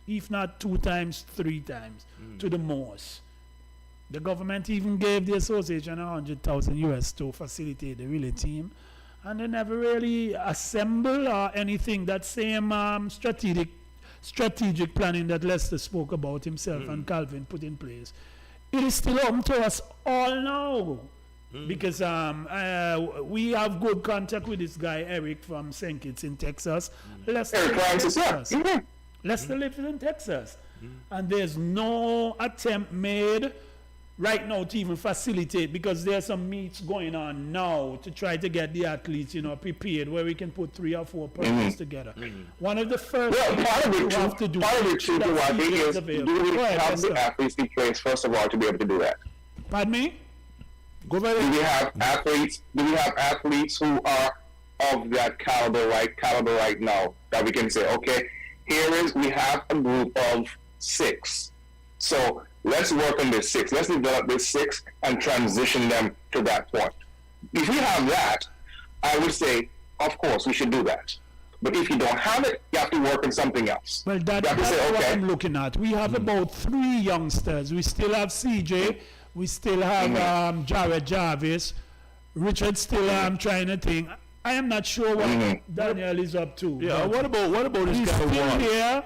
If not 2 times, 3 times to the most. The government even gave the association $100,000 to facilitate the relay team, and they never really assembled or anything. That same strategic planning that Lester spoke about himself and Calvin put in place, it is still open to us all now. Because we have good contact with this guy Eric from St. Kitts in Texas. Lester lives in Texas. And there's no attempt made right now to even facilitate, because there's some meets going on now to try to get the athletes, prepared, where we can put 3 or 4 persons together. One of the first things you have to do is do we have the athletes in place first of all to be able to do that? Pardon me? Go right Do ahead. we have athletes who are of that caliber right now that we can say, okay, we have a group of 6. So let's work on this 6. Let's develop this 6 and transition them to that point. If we have that, I would say, of course, we should do that. But if you don't have it, you have to work on something else. Well, that's what I'm looking at. We have about 3 youngsters. We still have CJ. We still have Jared Jarvis. Richard still trying to think. I am not sure what Daniel is up to. Yeah. What about this He's guy still Wall? here.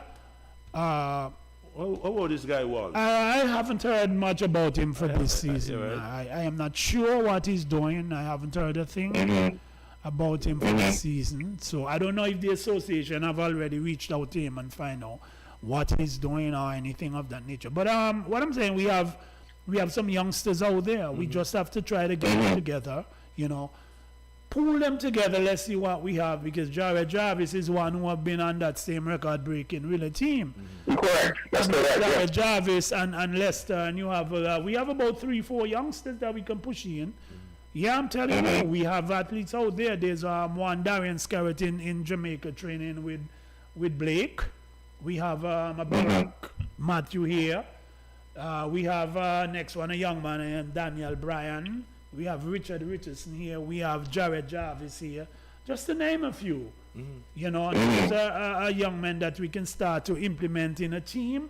What about this guy Wall? I haven't heard much about him for this season. right. I am not sure what he's doing. I haven't heard a thing about him for this season. So I don't know if the association have already reached out to him and find out what he's doing or anything of that nature. But what I'm saying, we have some youngsters out there. We just have to try to get them together, pull them together. Let's see what we have, because Jared Jarvis is one who have been on that same record-breaking relay team. Correct. That's correct. Jared Jarvis and Lester, and you have we have about 3-4 youngsters that we can push in. Yeah, I'm telling you, we have athletes out there. There's one Darian Scarrett in Jamaica training with Blake. We have a Barack Matthew here. We have next one, a young man named Daniel Bryan. We have Richard Richardson here. We have Jared Jarvis here. Just to name a few. And those are young men that we can start to implement in a team.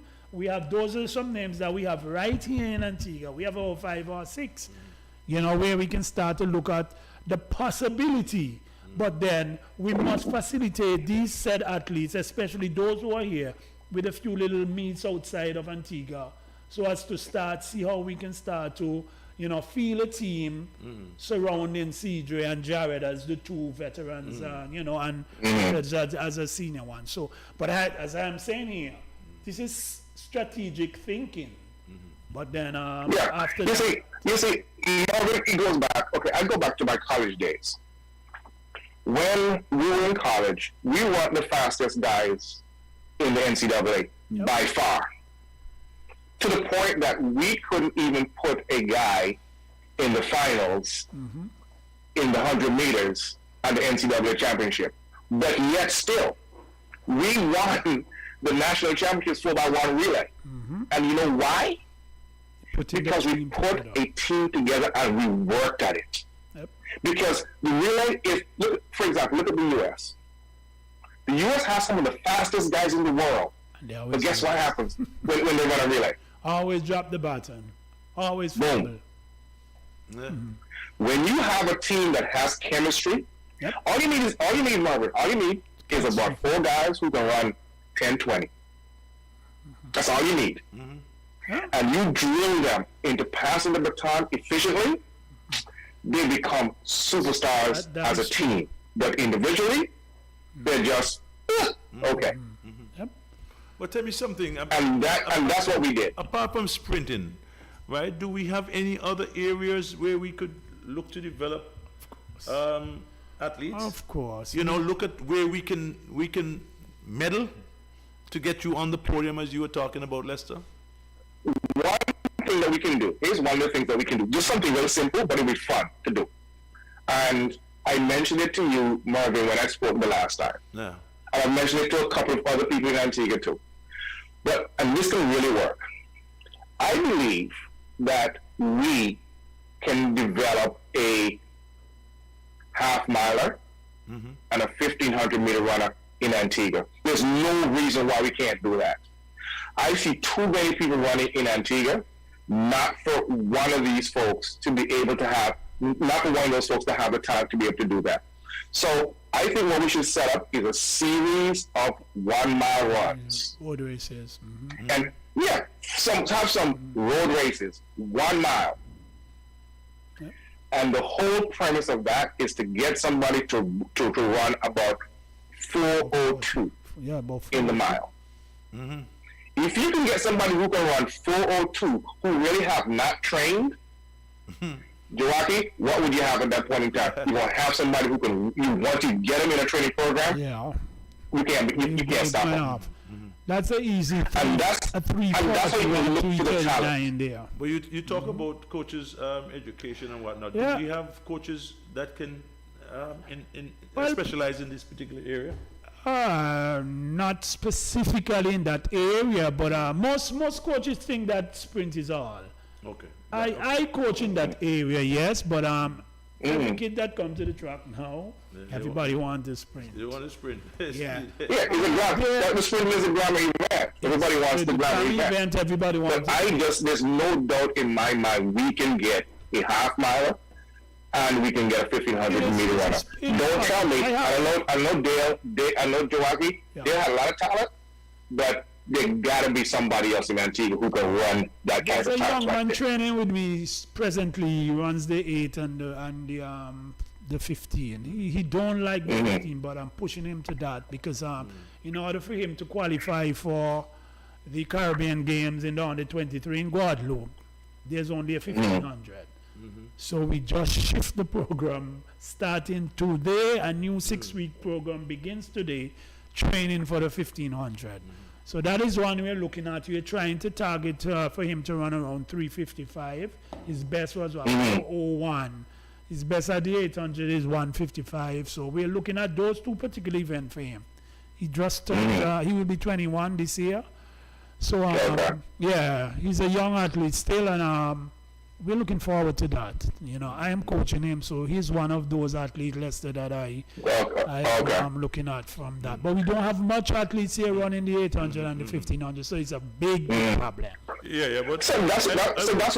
Those are some names that we have right here in Antigua. We have over 5 or 6, where we can start to look at the possibility. But then we must facilitate these said athletes, especially those who are here, with a few little meets outside of Antigua, so as to see how we can start to, feel a team surrounding CJ and Jared as the 2 veterans, and as a senior one. So, but as I'm saying here, this is strategic thinking. But then after you see, Marvin, it goes back. Okay, I go back to my college days. when we were in college, we weren't the fastest guys in the NCAA by far. To the point that we couldn't even put a guy in the finals in the 100 meters at the NCAA championship. But yet still, we won the national championships 4x1 relay. And you know why? Because we put a team together and we worked at it. Because the relay is, for example, look at the U.S. The U.S. has some of the fastest guys in the world. But guess what happens when they run a relay? Always drop the baton. Always fumble. When you have a team that has chemistry, all you need, Margaret, all you need is about 4 guys who can run 10-20. That's all you need. And you drill them into passing the baton efficiently, they become superstars as a team. But individually, they're just okay. But tell me something. And that's what we did. Apart from sprinting, right? Do we have any other areas where we could look to develop athletes? Of course. You know, look at where we can medal to get you on the podium, as you were talking about, Lester. One thing that we can do, here's one of the things that we can do. Just something very simple, but it'll be fun to do. And I mentioned it to you, Marvin, when I spoke the last time. Yeah. And I mentioned it to a couple of other people in Antigua too. And this can really work. I believe that we can develop a half-miler and a 1,500-meter runner in Antigua. There's no reason why we can't do that. I see too many people running in Antigua, not for one of these folks to be able to have, not for one of those folks to have the time to be able to do that. So I think what we should set up is a series of 1 mile runs. Road races. And have some road races, 1 mile. And the whole premise of that is to get somebody to run about 4:02 in the mile. If you can get somebody who can run 4:02 who really have not trained, Joaki, what would you have at that point in time? You want to have somebody who can, once you get them in a training program, you can't stop them. That's an easy thing. And that's how you look to the talent. There. But you talk about coaches' education and whatnot. Yeah. Do we have coaches that can specialize in this particular area? Not specifically in that area, but most coaches think that sprint is all. Okay. I coach in that area, yes, but every kid that comes to the track now, everybody wants to sprint. They want to sprint. Yeah. It's a glamour. The sprint is a glamour event. Everybody wants the glamour event. Everybody wants. But there's no doubt in my mind we can get a half miler and we can get a 1,500-meter runner. Don't tell me. I know Dale. I know Joaki. They have a lot of talent, but there gotta be somebody else in Antigua who can run that kind of time. There's a young man training with me presently. He runs the 8 and the 15. He don't like the 15, but I'm pushing him to that because in order for him to qualify for the Caribbean Games in the under 23 in Guadeloupe, there's only a 1,500. So we just shift the program starting today. A new 6-week program begins today, training for the 1,500. So that is one we're looking at. We're trying to target for him to run around 3:55. His best was 4:01. His best at the 800 is 1:55. So we're looking at those two particular events for him. He just he will be 21 this year. So he's a young athlete still, and we're looking forward to that. You know, I am coaching him, so he's one of those athletes, Lester, that I'm looking at from that. But we don't have much athletes here running the 800 and the 1,500, so it's a big problem. But so that's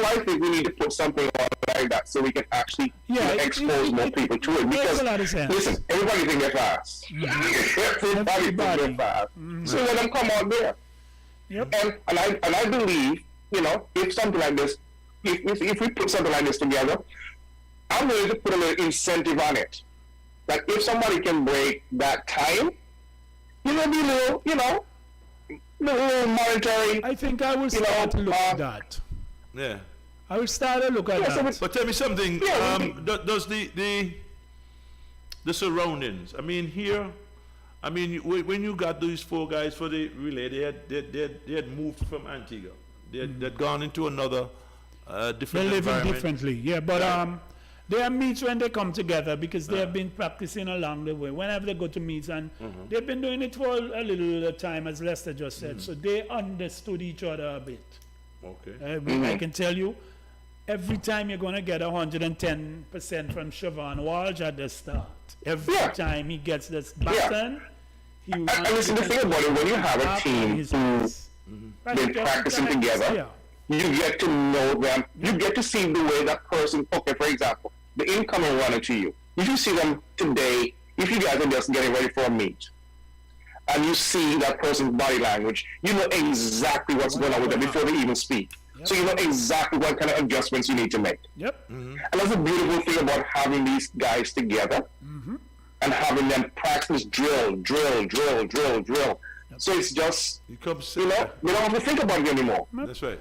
why I think we need to put something on like that so we can actually expose more people to it. Because listen, everybody can get fast. Everybody can get fast. So let them come out there. And I believe, if something like this. If we put something like this together, I'm willing to put a little incentive on it. Like if somebody can break that time, be a little, little monetary. I think I will start to look at that. Yeah. I will start to look at that. But tell me something. Does the the surroundings. I mean, here, I mean, when you got these 4 guys for the relay, they had moved from Antigua. They'd gone into another different They're living environment. differently, yeah. But there are meets when they come together because they have been practicing along the way. Whenever they go to meets, and they've been doing it for a little time, as Lester just said. So they understood each other a bit. Okay. I can tell you, every time you're going to get 110% from Siobhan Walsh at the start. Every time he gets this baton, he And listen, the thing about it, when you have a team who's been practicing together, you get to know them. You get to see the way that person, okay, for example, the incoming runner to you. If you see them today, if you guys are just getting ready for a meet, and you see that person's body language, you know exactly what's going on with them before they even speak. So you know exactly what kind of adjustments you need to make. And that's a beautiful thing about having these guys together and having them practice drill. So it's just, you know, we don't have to think about it anymore. That's right.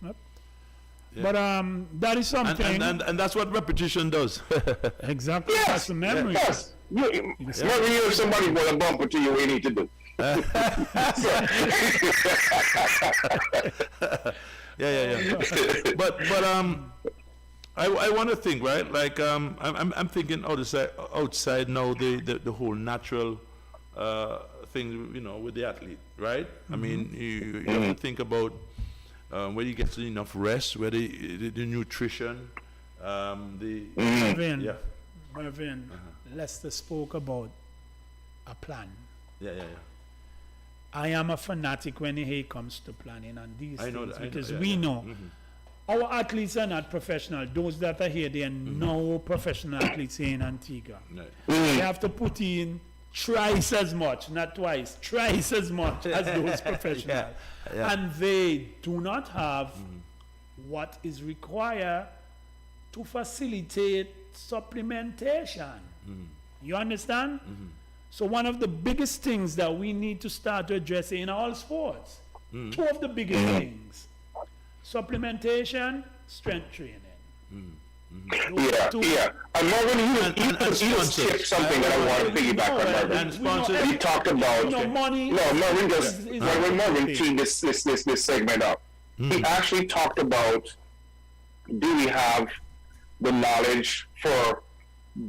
Yeah. But that is something. And that's what repetition does. Exactly. Yes. That's the memory. Yes. Whenever you hear somebody with a bumper to you, what you need to do. But I want to think, right? Like I'm thinking outside now the whole natural thing, you know, with the athlete, right? I mean, you have to think about where you get enough rest, where the nutrition, Mervyn, Lester spoke about a plan. I am a fanatic when it comes to planning and these things because we know our athletes are not professional. Those that are here, they are no professional athletes here in Antigua. They have to put in twice as much, not twice, thrice as much as those professionals. And they do not have what is required to facilitate supplementation. You understand? So one of the biggest things that we need to start to address in all sports, 2 of the biggest things, supplementation, strength training. And Morgan, you just tipped something that I want to piggyback on, Morgan. And sponsors. He talked about money. No, Morgan just when Morgan teed this segment up, he actually talked about, do we have the knowledge for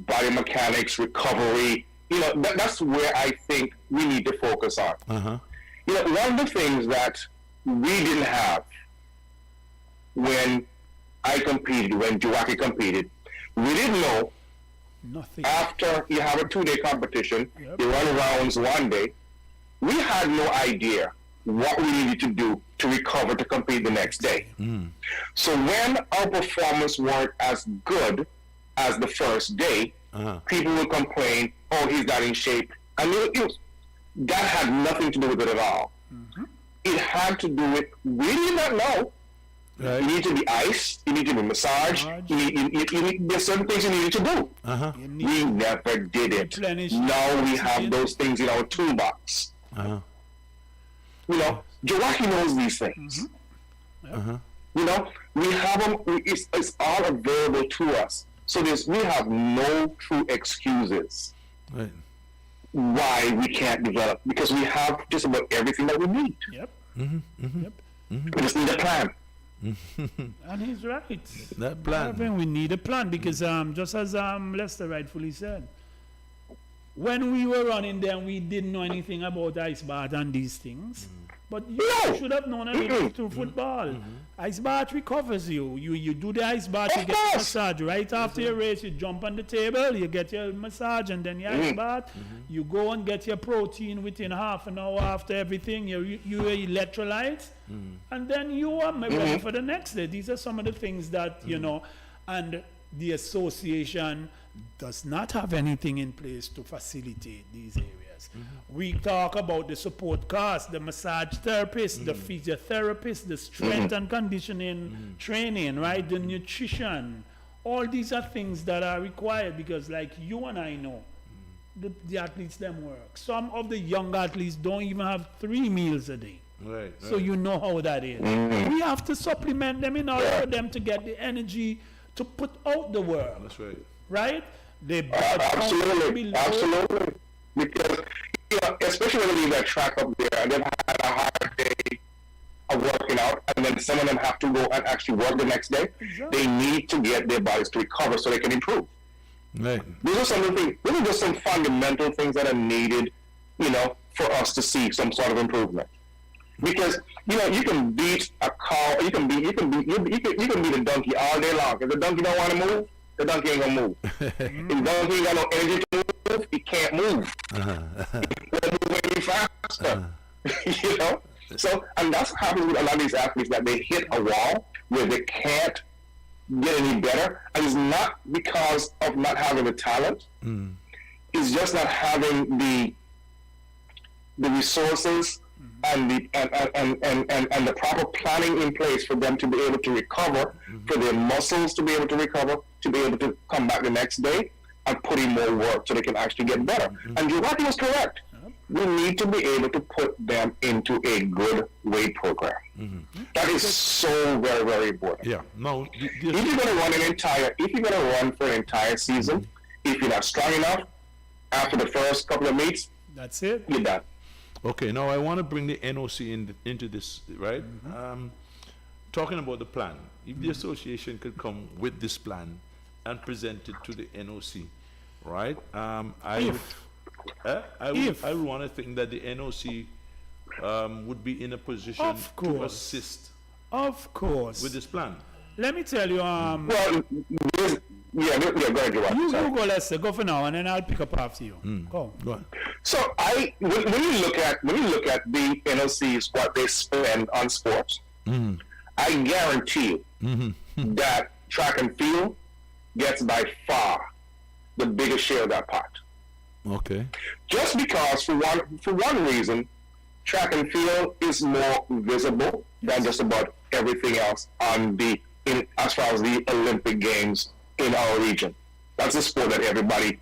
biomechanics, recovery? You know, that's where I think we need to focus on. You know, one of the things that we didn't have when I competed, when Joaki competed, we didn't know nothing. After you have a 2-day competition, you run rounds one day, we had no idea what we needed to do to recover to compete the next day. So when our performance weren't as good as the first day, people would complain, oh, he's not in shape. And that had nothing to do with it at all. It had to do with, we did not know. You need to be iced, you need to be massaged, there's certain things you needed to do. We never did it. Now we have those things in our toolbox. You know, Joaki knows these things. You know, we have them, it's all available to us. So we have no true excuses why we can't develop, because we have just about everything that we need. We just need a plan. And he's right. That plan. I think we need a plan because just as Lester rightfully said, when we were running there, we didn't know anything about ice bath and these things. But you should have known a little through football. Ice bath recovers you. You do the ice bath, you get a massage. Right after your race, you jump on the table, you get your massage, and then your ice bath. You go and get your protein within half an hour after everything, your electrolytes, and then you are ready for the next day. These are some of the things that, you know, and the association does not have anything in place to facilitate these areas. We talk about the support cast, the massage therapist, the physiotherapist, the strength and conditioning training, right? The nutrition. All these are things that are required because, like you and I know, the athletes them work. Some of the young athletes don't even have 3 meals a day. So you know how that is. We have to supplement them in order for them to get the energy to put out the work. That's right. Right? They Absolutely, absolutely. Because, especially when you that track up there and they've had a hard day of working out, and then some of them have to go and actually work the next day. Exactly. They need to get their bodies to recover so they can improve. Right. These are some of the things. These are just some fundamental things that are needed, for us to see some sort of improvement. Because you can beat a cow, you can beat a donkey all day long. If the donkey don't want to move, the donkey ain't gonna move. If the donkey ain't got no energy to move, he can't move. He won't move any faster. So, and that's what happens with a lot of these athletes, that they hit a wall where they can't get any better, and it's not because of not having the talent. It's just not having the resources and the proper planning in place for them to be able to recover, for their muscles to be able to recover, to be able to come back the next day and put in more work so they can actually get better. And Giovanni was correct. We need to be able to put them into a good weight program. That is so very, very important. Yeah. No. If you're going to run for an entire season, if you're not strong enough after the first couple of meets, that's it. You're done. Okay. Now I want to bring the NOC into this, right? Talking about the plan. If the association could come with this plan and present it to the NOC, right? I would want to think that the NOC would be in a position to assist. Of course. With this plan. Let me tell you. Well, go ahead, Giovanni. You go, Lester. Go for now, and then I'll pick up after you. Go on. So when you look at the NOCs, what they spend on sports, I guarantee you that track and field gets by far the biggest share of that pot. Okay. Just because, for one reason, track and field is more visible than just about everything else as far as the Olympic Games in our region. That's a sport that everybody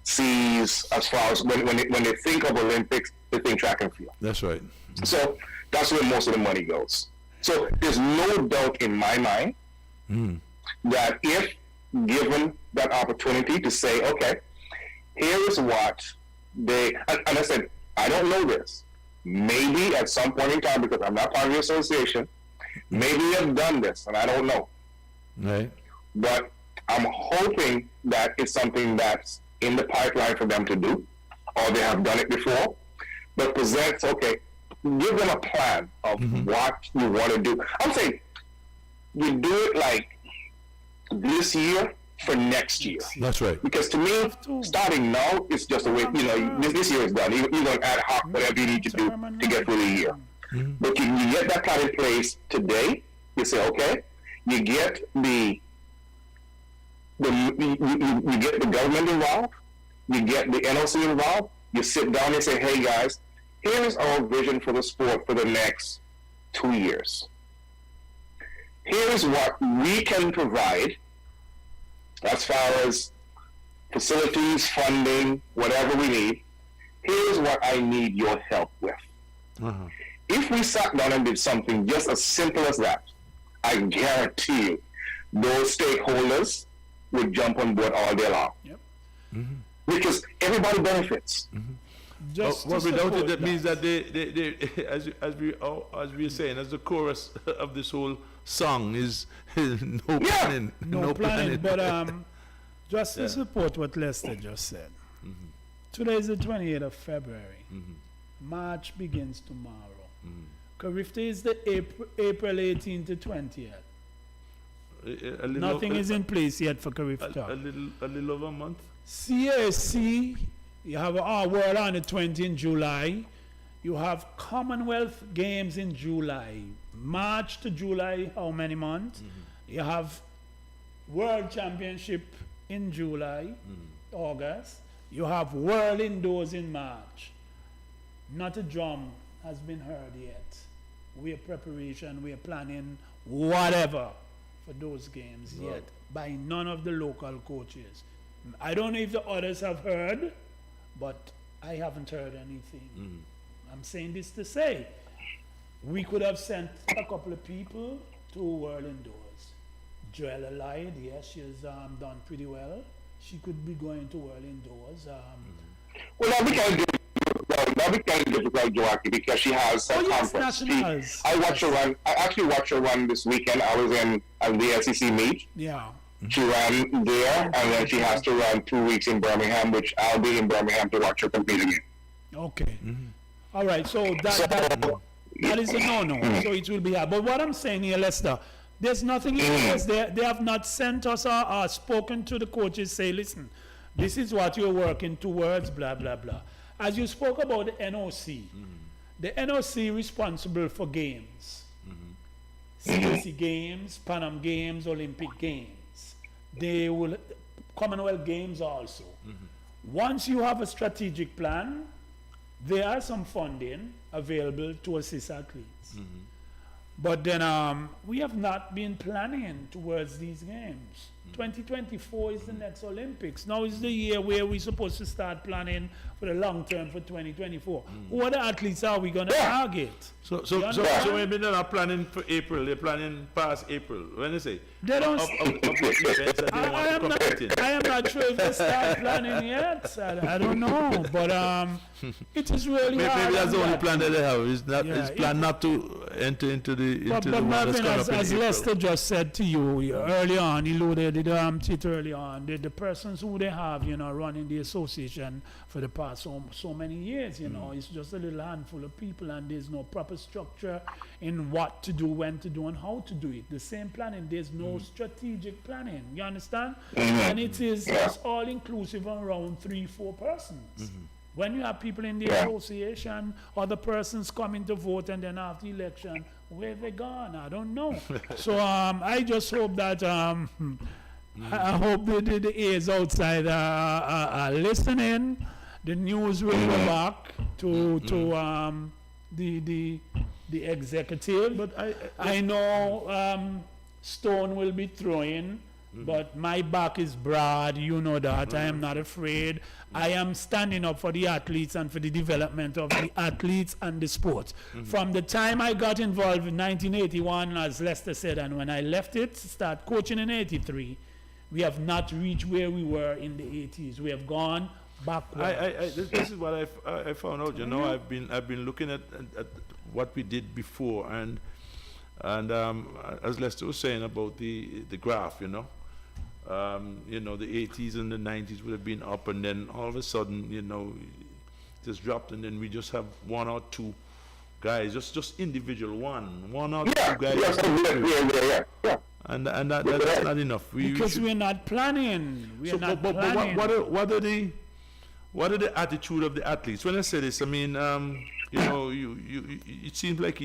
sees. As far as when they think of Olympics, they think track and field. That's right. So that's where most of the money goes. So there's no doubt in my mind that if given that opportunity to say, okay, here is what and I said, I don't know this. Maybe at some point in time, because I'm not part of the association, maybe they've done this, and I don't know. Right. But I'm hoping that it's something that's in the pipeline for them to do, or they have done it before. But present, okay, give them a plan of what you want to do. I'm saying you do it like this year for next year. That's right. Because to me, starting now, it's just a way, this year is done. You're going to add hoc whatever you need to do to get through the year. But you get that plan in place today. You say, okay, you get you get the government involved, you get the NOC involved, you sit down and say, hey guys, here's our vision for the sport for the next 2 years. Here's what we can provide as far as facilities, funding, whatever we need. Here's what I need your help with. If we sat down and did something just as simple as that, I guarantee you those stakeholders would jump on board all day long. Yep. Because everybody benefits. Without it, that means that they as we are saying, as the chorus of this whole song is no planning. No planning. But just to support what Lester just said, today is the 28th of February. March begins tomorrow. Carifta is the April 18th to 20th. Nothing is in place yet for Carifta. A little over a month. CAC, you have our World Under 20 in July. You have Commonwealth Games in July. March to July, how many months? You have World Championship in July, August. You have World Indoors in March. Not a drum has been heard yet. We are preparation, we are planning, whatever for those games yet by none of the local coaches. I don't know if the others have heard, but I haven't heard anything. I'm saying this to say, we could have sent a couple of people to World Indoors. Joella lied, yes, she's done pretty well. she could be going to World Indoors. Well, that'll be kind of difficult, Joachim, because she has a conference. Nationals. I watched her run. I actually watched her run this weekend. I was in the SEC meet. Yeah. She ran there, and then she has to run 2 weeks in Birmingham, which I'll be in Birmingham to watch her compete again. Okay. All right. So that is a no-no. So it will be hard. But what I'm saying here, Lester, there's nothing in this. They have not sent us or spoken to the coaches, say, listen, this is what you're working towards, blah, blah, blah. As you spoke about the NOC, the NOC responsible for games, CAC Games, Pan Am Games, Olympic Games. They will, Commonwealth Games also. Once you have a strategic plan, there are some funding available to assist athletes. But then we have not been planning towards these games. 2024 is the next Olympics. Now is the year where we're supposed to start planning for the long term for 2024. Who are the athletes are we going to target? So maybe they're not planning for April. They're planning past April. When they say They don't. I I am not sure if they start planning yet. I don't know, but it is really hard. Maybe that's the only plan that they have. It's Yeah, plan not to enter into the But one that's Marvin, coming up in as April. Lester just said to you early on, he alluded it early on, the persons who they have, running the association for the past so many years, it's just a little handful of people, and there's no proper structure in what to do, when to do, and how to do it. The same planning, there's no strategic planning. You understand? And it is just all inclusive around 3-4 persons. When you have people in the association, other persons coming to vote, and then after the election, where they gone? I don't know. So I just hope that I hope the ears outside are listening. The news will go back to the executive. But I know Stone will be throwing. But my back is broad, you know that. I am not afraid. I am standing up for the athletes and for the development of the athletes and the sport. From the time I got involved in 1981, as Lester said, and when I left it, start coaching in 83, we have not reached where we were in the 80s. We have gone backwards. This is what I found out. I've been looking at what we did before, and as Lester was saying about the graph, the 80s and the 90s would have been up, and then all of a sudden, just dropped, and then we just have one or two guys, just individual one or two guys. And that's not enough. Because we're not planning. What are the attitude of the athletes? When I say this, I mean, it seems like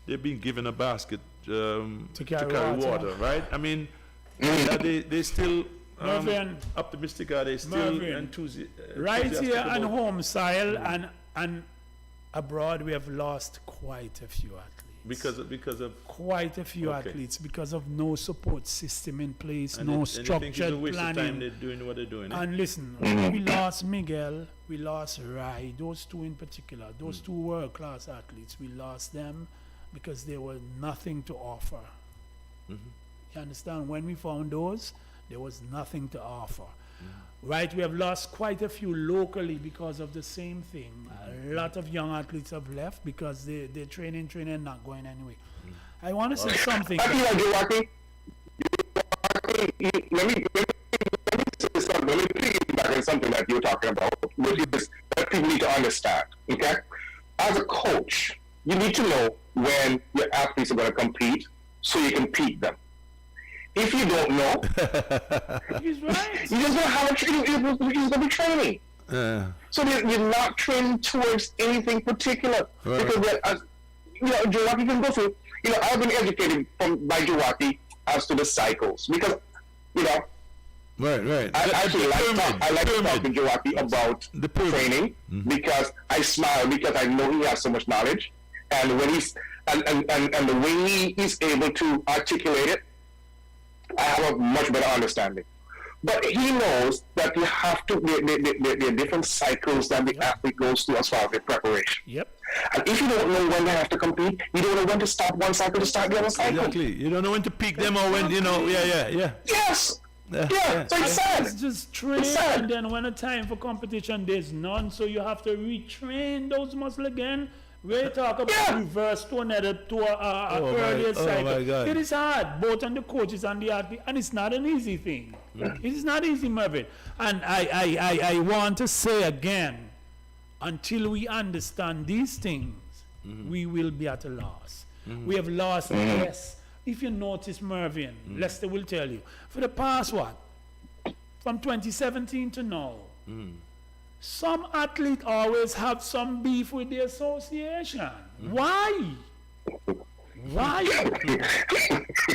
they're being given a basket to carry water, right? I mean, are they still optimistic? Are they still enthusiastic? Right here on home soil and abroad, we have lost quite a few athletes. Because of quite a few athletes, because of no support system in place, no structured it's a waste planning. of time they're doing what they're doing. And listen, we lost Miguel, we lost Rai, those two in particular, those two world-class athletes. We lost them because there was nothing to offer. You understand? When we found those, there was nothing to offer. Right? We have lost quite a few locally because of the same thing. A lot of young athletes have left because they're training, not going anywhere. I want to say something. I feel like let me say something. Let me piggyback on something that you're talking about, which is that people need to understand. Okay? As a coach, you need to know when your athletes are going to compete so you can peak them. If you don't know, He's right. you just don't have you're going to be training. So you're not training towards anything particular. Right. Because, Jawaki can go through, I've been educated by Jawaki as to the cycles. Because, Right. I like to talk to Jawaki about The pyramid. training because I smile because I know he has so much knowledge. And when he's and the way he is able to articulate it, I have a much better understanding. But he knows that you have to, there are different cycles that the athlete goes through as far as their preparation. Yep. And if you don't know when they have to compete, you don't know when to stop one cycle to start the other cycle. Exactly. You don't know when to peak them or when, yeah. Yes. Yeah, so it's sad. It's just train, sad. and then when the time for competition, there's none, so you have to retrain those muscles again. We talk about reverse tornado to a earlier cycle. my God. It is hard, both on the coaches and the athlete, and it's not an easy thing. It is not easy, Mervyn. And I want to say again, until we understand these things, we will be at a loss. We have lost, yes. If you notice, Mervyn, Lester will tell you, for the past from 2017 to now, some athlete always have some beef with the association. Why? Why?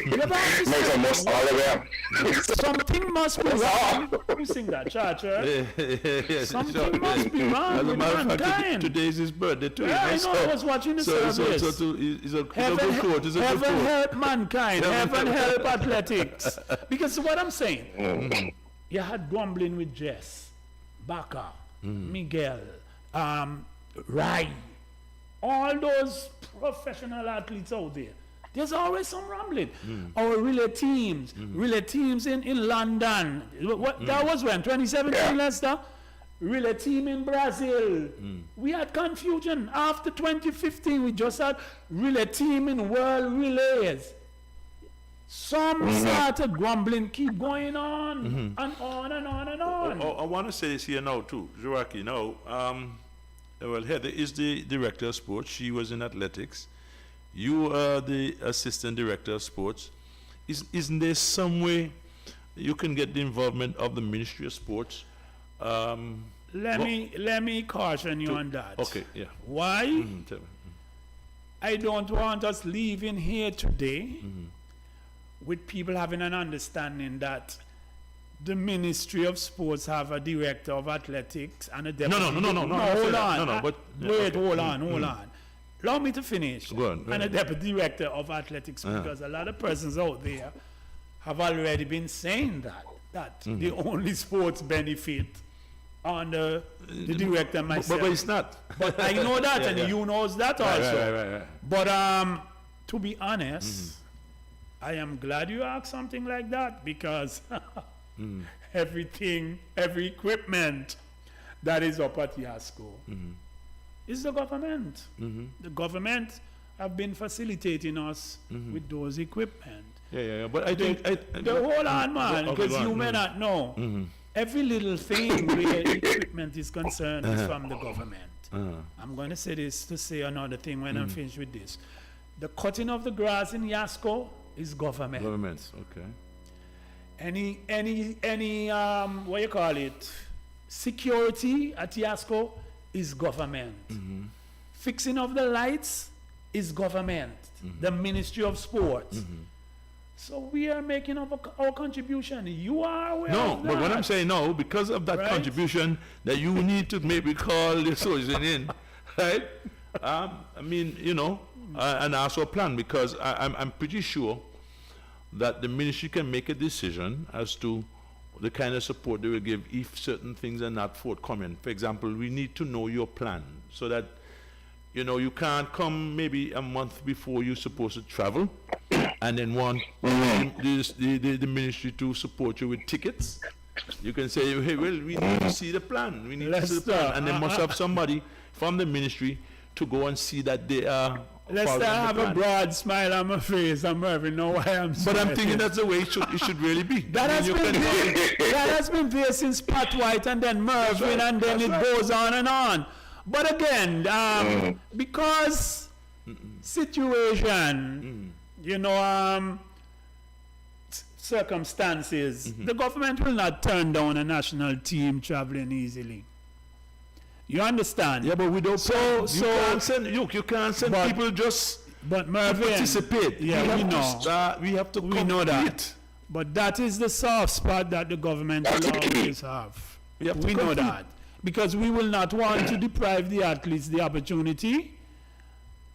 Makes almost all of them. Something must be wrong. Who sing that, Charger? Something must be wrong As a with matter of fact, mankind. today is his birthday too. Yeah, I know. I was watching the service. He's a good coach. He's a good Heaven coach. help mankind. Heaven help athletics. Because what I'm saying, you had grumbling with Jess, Baka, Miguel, Rai, all those professional athletes out there. There's always some rumbling. Our relay teams in London. That was when 2017, Lester. Relay team in Brazil. We had confusion. After 2015, we just had relay team in World Relays. Some started grumbling, keep going on and on and on and on. I want to say this here now too, Joachim. Well, Heather is the director of sports. She was in athletics. You are the assistant director of sports. Isn't there some way you can get the involvement of the Ministry of Sports? Let me caution you on that. Okay, yeah. Why? Tell me. I don't want us leaving here today with people having an understanding that the Ministry of Sports have a director of athletics and a deputy. No. Hold on. Wait, hold on. Allow me to finish. Go on. And a deputy director of athletics, because a lot of persons out there have already been saying that the only sports benefit on the director myself. But it's not. But I know that, and you knows that also. Right. But to be honest, I am glad you asked something like that, because every equipment that is up at Yasco is the government. The government have been facilitating us with those equipment. Yeah. But I think Hold on, man, Okay, because go on. you may not know. Every little thing where equipment is concerned is from the government. I'm going to say this to say another thing when I'm finished with this. The cutting of the grass in Yasco is government. Governments, okay. Any what you call it, security at Yasco is government. Fixing of the lights is government. The Ministry of Sports. So we are making our contribution. You are aware of that. But what I'm saying no, because of that contribution that you need to maybe call the association in, right? I mean, and also a plan, because I'm pretty sure that the ministry can make a decision as to the kind of support they will give if certain things are not forthcoming. For example, we need to know your plan so that you can't come maybe a month before you're supposed to travel and then want the ministry to support you with tickets. You can say, hey, well, we need to see the plan. We need to see the plan. And they must have somebody from the ministry to go and see that they are. Let's have a broad smile on my face. I'm Mervyn. Know why I'm But I'm thinking that's the way it should really be. That has been there since Pat White and then Mervyn, and then it goes on and on. But again, because situation, circumstances, the government will not turn down a national team traveling easily. You understand? Yeah, but we don't. You can't send people just. But Mervyn, to participate. Yeah, we have to. We know that. But that is the soft spot that the government will always have. We know that. Because we will not want to deprive the athletes the opportunity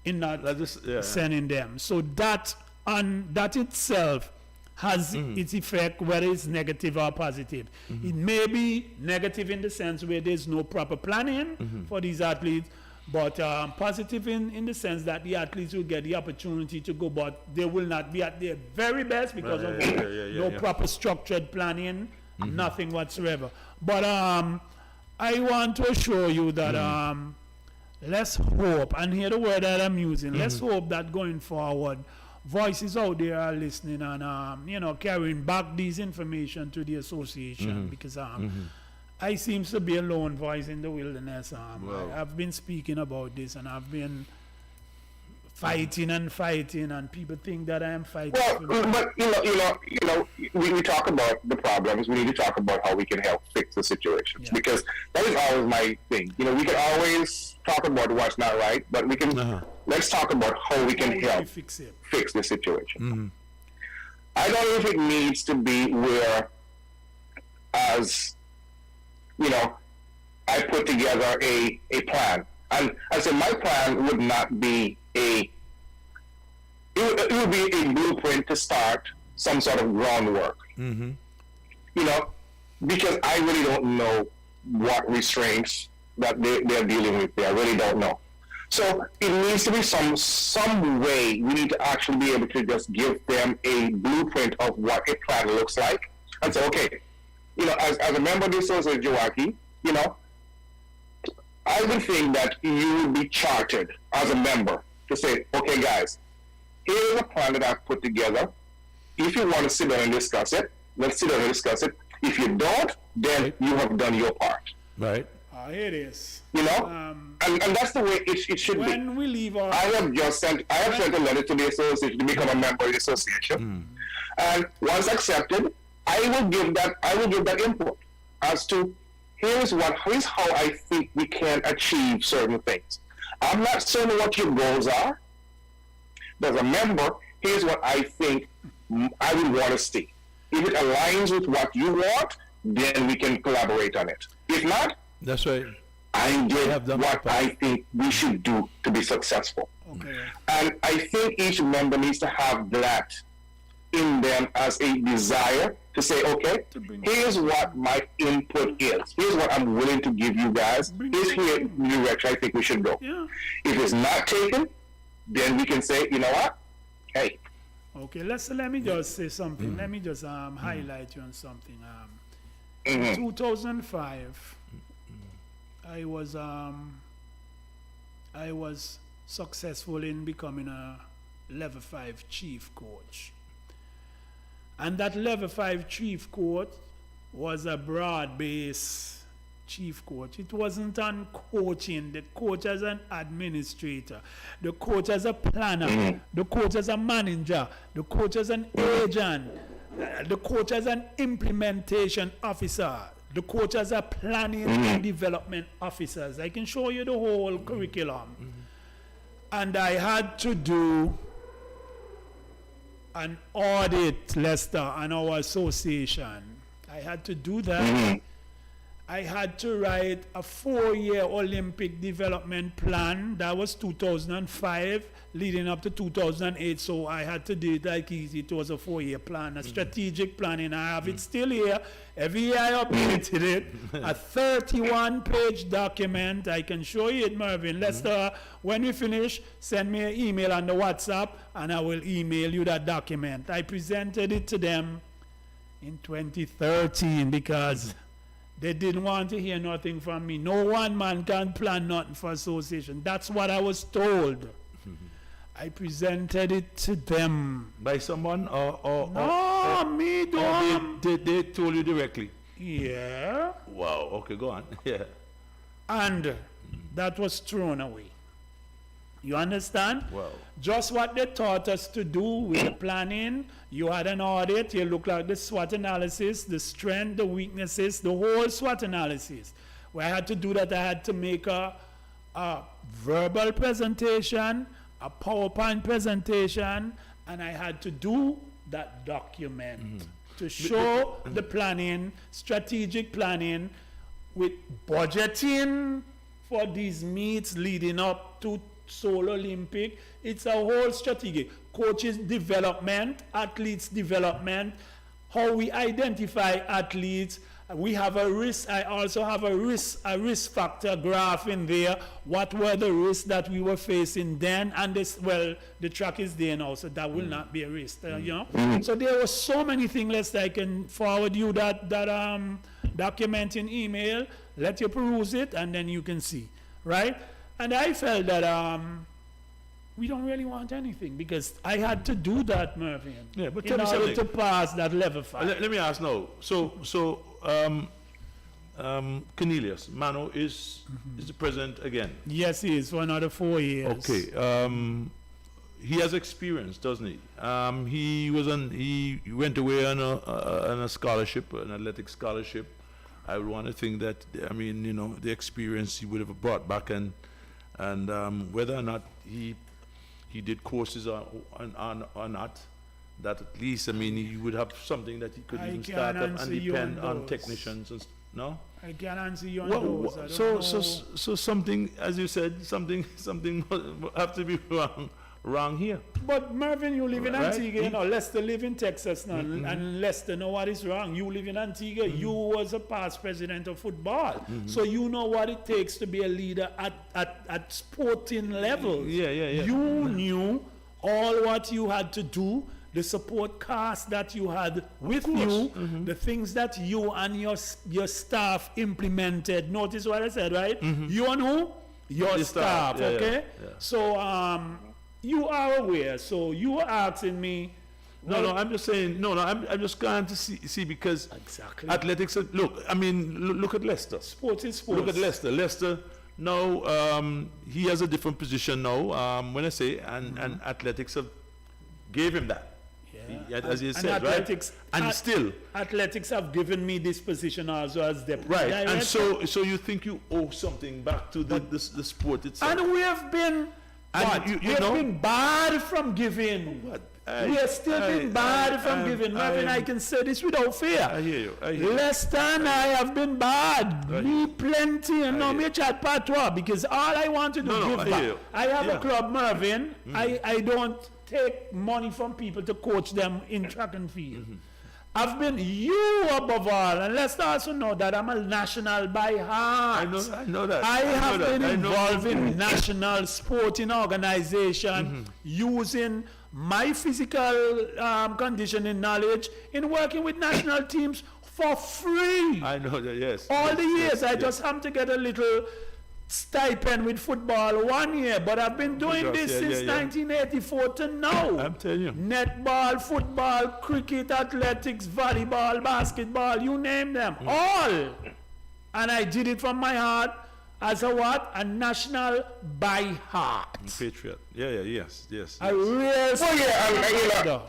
in not sending them. So that itself has its effect, whether it's negative or positive. It may be negative in the sense where there's no proper planning for these athletes, But positive in the sense that the athletes will get the opportunity to go, but they will not be at their very best because of no proper structured planning, nothing whatsoever. But I want to assure you that let's hope, and hear the word that I'm using, let's hope that going forward, voices out there are listening and carrying back these information to the association, because I seem to be a lone voice in the wilderness. I've been speaking about this, and I've been fighting, and people think that I am fighting. Well, but we talk about the problems. We need to talk about how we can help fix the situations, because that is always my thing. We can always talk about what's not right, but we can let's talk about how we can help fix the situation. I don't know if it needs to be where, as I put together a plan. And I said my plan would not be it would be a blueprint to start some sort of groundwork. Because I really don't know what restraints that they're dealing with there. I really don't know. So it needs to be some way we need to actually be able to just give them a blueprint of what a plan looks like, and say, okay, as a member of the association, Joachim, I would think that you would be chartered as a member to say, okay, guys, here's a plan that I've put together. If you want to sit down and discuss it, let's sit down and discuss it. If you don't, then you have done your part. Right. It is. And that's the way it should be. When we leave our... I have sent a letter to the association to become a member of the association. And once accepted, I will give that input as to here's how I think we can achieve certain things. I'm not certain what your goals are, but as a member, here's what I think I would want to see. If it aligns with what you want, then we can collaborate on it. If not, that's right. I did what I think we should do to be successful. Okay. And I think each member needs to have that in them as a desire to say, okay, here's what my input is. Here's what I'm willing to give you guys. Here's the direction I think we should go. Yeah. If it's not taken, then we can say, you know what? Hey. Okay, let me just say something. Let me just highlight you on something. In 2005, I was successful in becoming a level 5 chief coach. And that level 5 chief coach was a broad-based chief coach. It wasn't on coaching. The coach as an administrator, the coach as a planner, the coach as a manager, the coach as an agent, the coach as an implementation officer, the coach as a planning and development officers. I can show you the whole curriculum. And I had to do an audit, Lester, on our association. I had to do that. I had to write a 4-year Olympic development plan. That was 2005, leading up to 2008. So I had to do it like easy. It was a 4-year plan, a strategic planning. I have it still here. Every year I updated it. A 31-page document. I can show you it, Mervyn. Lester, when we finish, send me an email on the WhatsApp, and I will email you that document. I presented it to them in 2013 because they didn't want to hear nothing from me. No one man can plan nothing for association. That's what I was told. I presented it to them. By someone me, don't. They told you directly? Yeah. Wow, okay, go on. Yeah. And that was thrown away. You understand? Wow. Just what they taught us to do with the planning. You had an audit, you look like the SWOT analysis, the strength, the weaknesses, the whole SWOT analysis. Where I had to do that, I had to make a verbal presentation, a PowerPoint presentation, and I had to do that document to show the planning, strategic planning, with budgeting for these meets leading up to Seoul Olympic. It's a whole strategy. Coaches development, athletes development, how we identify athletes, We have a risk. I also have a risk factor graph in there. What were the risks that we were facing then? And this, well, the track is there now, so that will not be a risk. You know. So there were so many things. Lester, I can forward you that document in email. Let you peruse it, and then you can see, right? And I felt that we don't really want anything because I had to do that, Mervyn. Yeah, but in tell me order something. to pass that level 5. Let me ask now. So Cornelius Mano is the president again. Yes, he is for another 4 years. Okay. He has experience, doesn't he? He went away on a scholarship, an athletic scholarship. I would want to think that, I mean, you know, the experience he would have brought back, and whether or not he did courses or not, that at least, I mean, he would have something that he could even start up and depend on technicians and no? I can't answer you on those. I don't know. So something, as you said, something have to be wrong here. But Mervyn, you live in Right? Antigua, you know, Lester live in Texas now, and Lester know what is wrong. You live in Antigua, you was a past president of football, so you know what it takes to be a leader at sporting level. Yeah. You knew all what you had to do, the support cast that you had with you, the things that you and your staff implemented. Notice what I said, right? You and who? Your The staff, staff, yeah, okay? yeah. So, you are aware, so you were asking me. No, I'm just saying, I'm just trying to see because Exactly. athletics, look, I mean, look at Leicester. Sports is sports. Look at Leicester. Leicester now, he has a different position now, when I say, and athletics have gave him that. Yeah. As you And said, athletics, right? And still, athletics have given me this position also as deputy right, director. and so you think you owe something back to the sport itself. And we have been, And we have been barred from giving. What? We have still been barred from giving. Marvin, I can say this without fear. I hear you. Lester and I have been barred. Me plenty, and now me chat patois because all I want to do No, give I back. hear you. I have Yeah. a club, Mervyn. I don't take money from people to coach them in track and field. I've been you above all, and let's also know that I'm a national by heart. I know that. I have been I know. involved in national sporting organization using my physical conditioning knowledge in working with national teams for free. I know that, yes. All the years, I yes. just happened to get a little stipend with football 1 year, but I've been doing Yes, this yeah, since yeah, yeah. 1984 to now. I'm telling you. Netball, football, cricket, athletics, volleyball, basketball, you name them, all. And I did it from my heart as a what? A national by heart. Patriot. Yes. A real Well, yeah, and you know,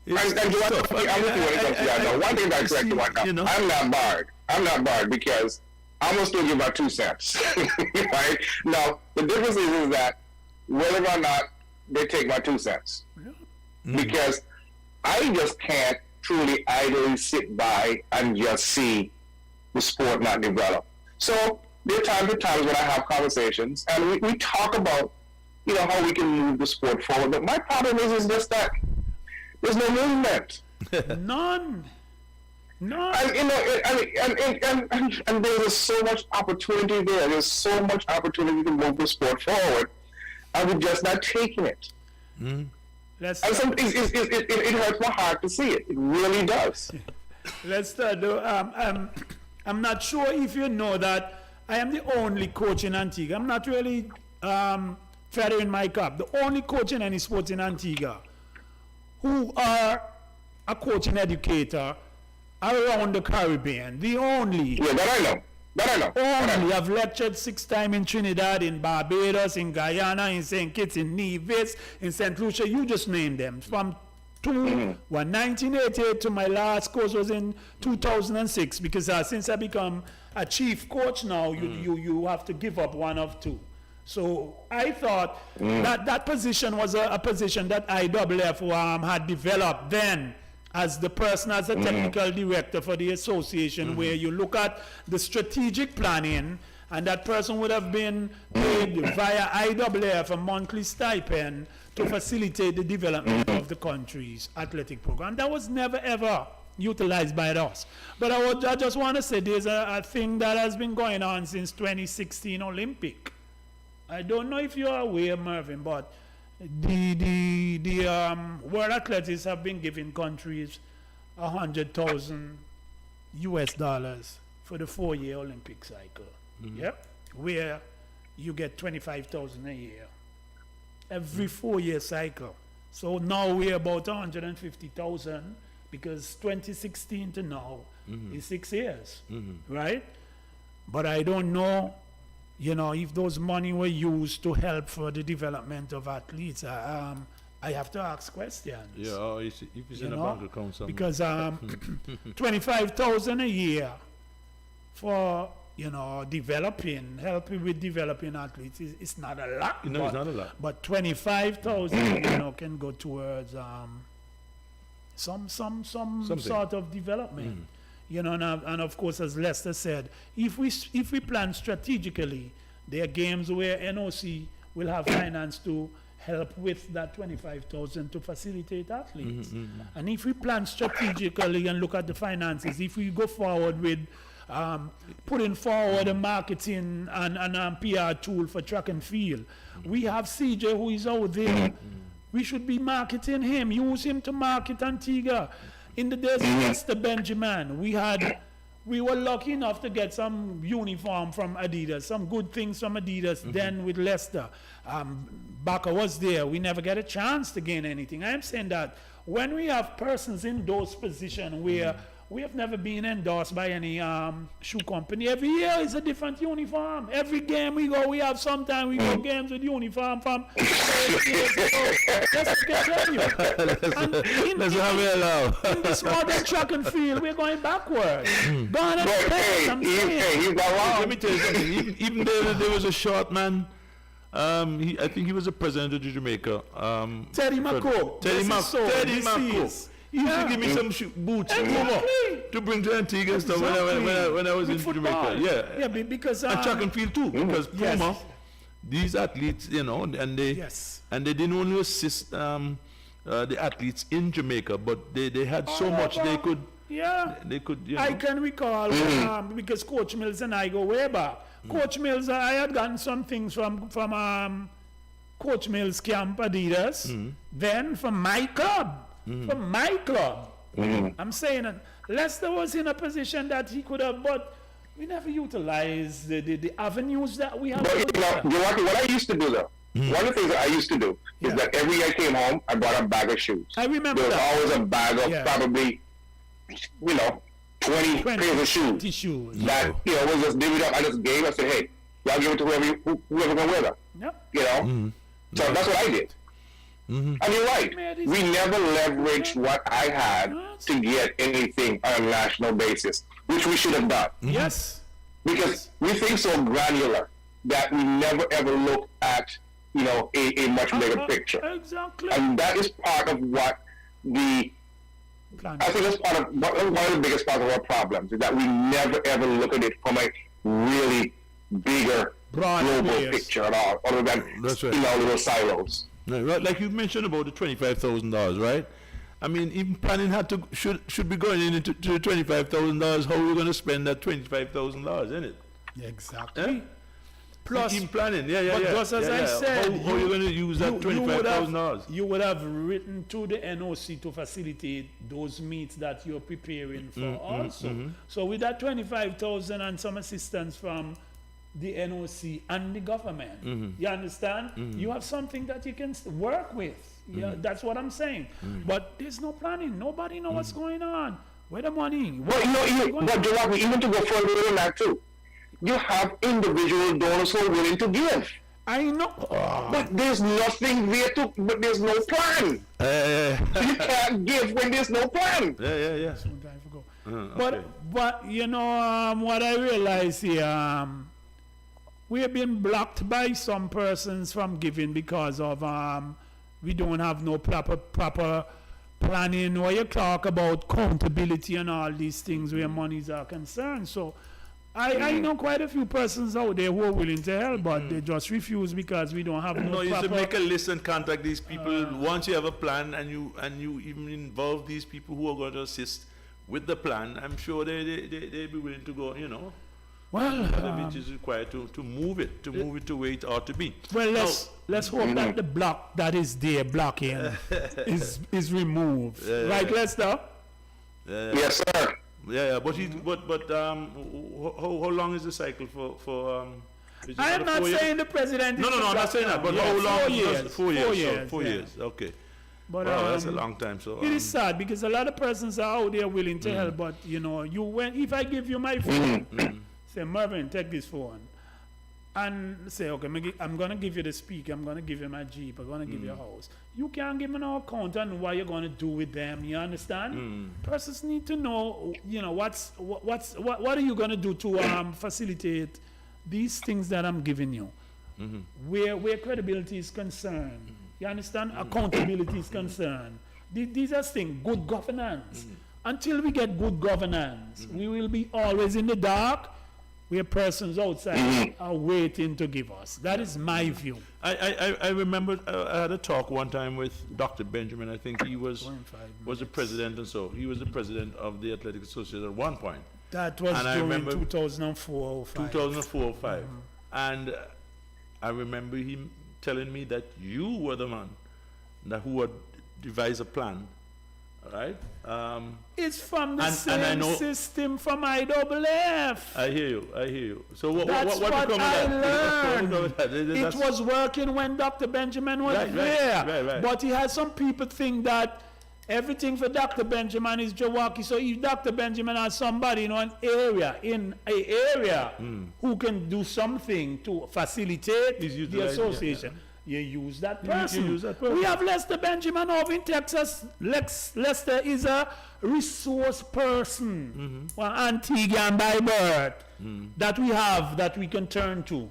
It's tough. I'm with you when it comes to that. Now, one thing that's correct about that, you know. I'm not barred because I'm going to still give my 2 cents. Right? Now, the difference is that whether or not they take my 2 cents. Because I just can't truly idly sit by and just see the sport not develop. So there are times when I have conversations and we talk about, you know, how we can move the sport forward. But my problem is just that there's no movement. None. And you know, and there's so much opportunity there. There's so much opportunity to move the sport forward, and we're just not taking it. Let's And it hurts my heart to see it. It really does. Let's start. I'm not sure if you know that I am the only coach in Antigua. I'm not really feathering my cap. The only coach in any sport in Antigua who are a coach and educator around the Caribbean. The only. Yeah, that I know. Only. I've lectured 6 times in Trinidad, in Barbados, in Guyana, in St. Kitts, in Nevis, in St. Lucia. You just name them. From 1988 to my last course was in 2006 because since I become a chief coach now, you have to give up one of 2. So I thought that position was a position that IWF had developed then as the person, as a technical director for the association, where you look at the strategic planning, and that person would have been paid via IWF a monthly stipend to facilitate the development of the country's athletic program. That was never ever utilized by us. But I just want to say there's a thing that has been going on since 2016 Olympic. I don't know if you are aware, Mervyn, but the World Athletics have been giving countries $100,000 US for the 4-year Olympic cycle. Yep, where you get 25,000 a year every 4-year cycle. So now we're about 150,000 because 2016 to now is 6 years, right? But I don't know, if those money were used to help for the development of athletes. I have to ask questions. Yeah, or if it's in a bank account somewhere. Because 25,000 a year for helping with developing athletes it's not a lot. No, it's not a lot. But 25,000 can go towards some sort of development. And of course, as Lester said, if we plan strategically, there are games where NOC will have finance to help with that 25,000 to facilitate athletes. And if we plan strategically and look at the finances, if we go forward with putting forward a marketing and PR tool for track and field, we have CJ who is out there. We should be marketing him, use him to market Antigua. In the days of Lester Benjamin, we were lucky enough to get some uniform from Adidas, some good things from Adidas. Then with Lester, Baka was there. We never get a chance to gain anything. I am saying that when we have persons in those positions where we have never been endorsed by any shoe company. Every year is a different uniform. Every game we go, we have sometimes we go games with uniform from 8 years ago. Let's get you. Let's have it allow. In this modern track and field, we're going backwards. Go on and play, I'm saying. Let me tell you something. Even there was a short man. I think he was the president of Jamaica. Teddy Mako. Teddy Mako. He used to give me some boots to bring to Antigua and stuff when I was in Jamaica. Yeah, because and track and field too. Because Puma, these athletes, and they didn't only assist the athletes in Jamaica, but they had so much they could. Yeah, they could. I can recall because Coach Mills and I go way back. Coach Mills, I had gotten some things from Coach Mills' camp Adidas. Then from my club. From my club. I'm saying that Lester was in a position that he could have, but we never utilized the avenues that we have. But what I used to do though, one of the things that I used to do is that every year I came home, I brought a bag of shoes. I remember there was that. always a bag of probably, 20 pairs of shoes. Shoes. That, was just divvied up. I just gave, I said, hey, y'all give it to whoever can wear them. Yep. So that's what I did. And you're right. We never leveraged what I had to get anything on a national basis, which we should have done. Yes. Because we think so granular that we never ever look at, a much bigger picture. Exactly. And that is part of what I think that's part of one of the biggest parts of our problems is that we never ever look at it from a really bigger global picture at all, other than little silos. Right, like you mentioned about the $25,000, right? I mean, even planning should be going into the $25,000. How are we going to spend that $25,000, isn't it? Exactly. Eh? Plus, even planning, But just as I said, how are you going to use that $25,000? You would have written to the NOC to facilitate those meets that you're preparing for also. So with that $25,000 and some assistance from the NOC and the government. You understand? You have something that you can work with. Yeah, that's what I'm saying. But there's no planning. Nobody knows what's going on. Where the money? But Jawaki, even to go further than that too, you have individual donors who are willing to give. I know. But there's nothing there but there's no plan. You can't give when there's no plan. Yeah. Some time ago. But what I realize here, we have been blocked by some persons from giving because of we don't have no proper planning, or you talk about accountability and all these things where monies are concerned. So I know quite a few persons out there who are willing to help, but they just refuse because we don't have no you proper... should make a list and contact these people. Once you have a plan and you even involve these people who are going to assist with the plan, I'm sure they'd be willing to go, you know, Well, whatever it is required to move it to where it ought to be. well, let's hope that the block that is there blocking is removed. Right, Lester? Yes, sir. Yeah, but how long is the cycle for is it I am another not 4 years? saying the president. No, I'm not saying that. But how long? 4 years. 4 years. 4 years. 4 yeah. years. Okay. But Wow, that's a long time. So it is sad because a lot of persons are out there willing to help, but you know, if I give you my phone, say Marvin, take this phone, and say, okay, I'm gonna give you the speaker, I'm gonna give you my Jeep, I'm gonna give you a house. You can't give me no account on what you're gonna do with them. You understand? Persons need to know, you know, what are you gonna do to facilitate these things that I'm giving you, where credibility is concerned. You understand? Accountability is concerned. These are things, good governance. Until we get good governance, we will be always in the dark where persons outside are waiting to give us. That is my view. I remember I had a talk one time with Dr. Benjamin. I think he was the president, and so he was the president of the Athletic Association at one point. That was And I during remember 2004 05. 2004 or 5. And I remember him telling me that you were the man who had devised a plan, all right? It's from the and I same know- system from IAAF. I hear you. So what That's what what become of I that? learned. What become of that? It That's- was working when Dr. Benjamin was Right, there. right. But he had some people think that everything for Dr. Benjamin is Jawaki. So if Dr. Benjamin has somebody in an area, who can do something to facilitate He's the utilizing- association, you use that You person. use that person. We have Lester Benjamin over in Texas. Lester is a resource person, well, Antiguan by birth, that we have, that we can turn to.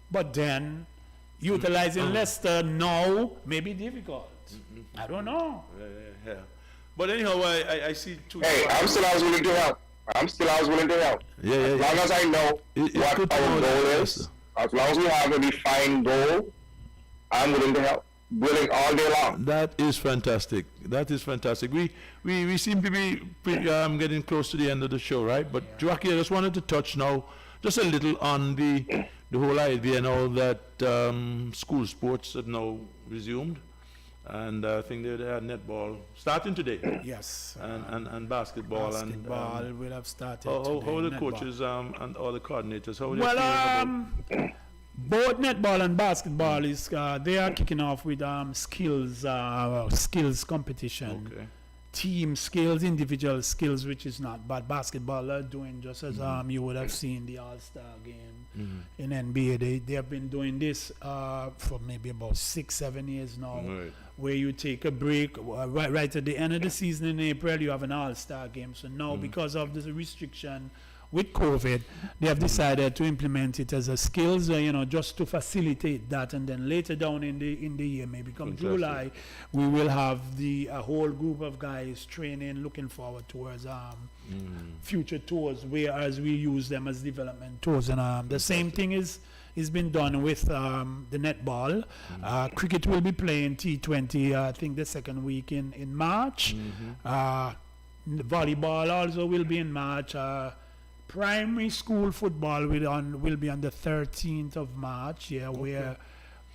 But then, utilizing Lester now may be difficult. I don't know. Yeah. But anyhow, I see two. Hey, I'm still always willing to help. Yeah. As long as I know It's what good to our know that, goal yes. is, as long as we have a defined goal, I'm willing to help. Willing all day long. That is fantastic. We seem to be getting close to the end of the show, right? But Jackie, I just wanted to touch now just a little on the whole idea now that school sports have now resumed, and I think they had netball starting today, Yes. and basketball, Basketball and will have started. how today, are the netball. coaches and all the coordinators? How are they Well, feeling about? both netball and basketball is they are kicking off with skills competition, Okay. team skills, individual skills, which is not bad. Basketball are doing just as you would have seen the All-Star game in NBA. They have been doing this for maybe about 6-7 years now, Right. where you take a break right at the end of the season in April. You have an All-Star game. So now, because of the restriction with COVID, they have decided to implement it as a skills, just to facilitate that. And then later down in the year, maybe come Fantastic. July, we will have a whole group of guys training, looking forward towards future tours, whereas we use them as development tours. And the same thing is been done with the netball. Cricket will be playing T20, I think the second week in March. Volleyball also will be in March. Primary school football will be on the 13th of March, where...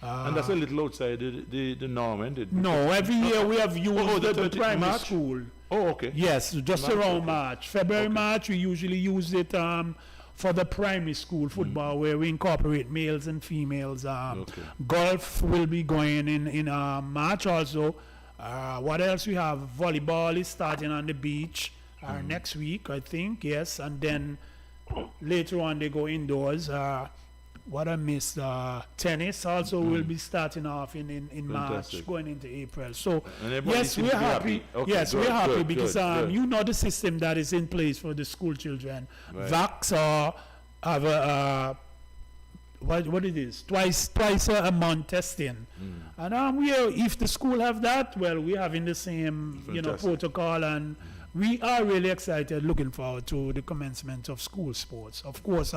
And that's a little outside the norm, isn't it? No, every year we have used the the 13th primary March? school. Oh, okay. Yes, just March, around okay. March. February, Okay. March, we usually use it for the primary school football, where we incorporate males and females. Okay. Golf will be going in March also. What else we have? Volleyball is starting on the beach next week, I think, yes. And then later on they go indoors. What I missed, tennis also will be starting off in March, Fantastic. going into April. So And everybody yes, seems we're to be happy. Okay, Yes, good, we're happy good, because good. you know the system that is in place for the school children. Right. Vax have a what it is twice a month testing, and we are, if the school have that, well, we having the same Fantastic. protocol, and we are really excited, looking forward to the commencement of school sports. Of course,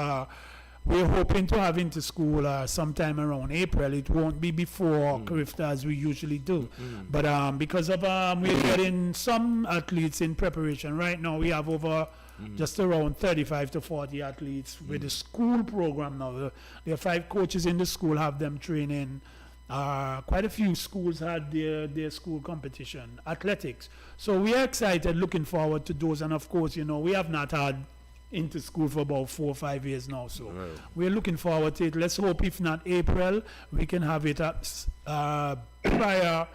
we're hoping to have into school sometime around April. It won't be before CRIFTA as we usually do. But because of we're getting some athletes in preparation. Right now we have over just around 35 to 40 athletes with the school program now. There are 5 coaches in the school, have them training. Quite a few schools had their school competition, athletics. So we are excited, looking forward to those. And of course, we have not had into school for about 4 or 5 years now. So we're looking forward to it. Let's hope if not April, we can have it up prior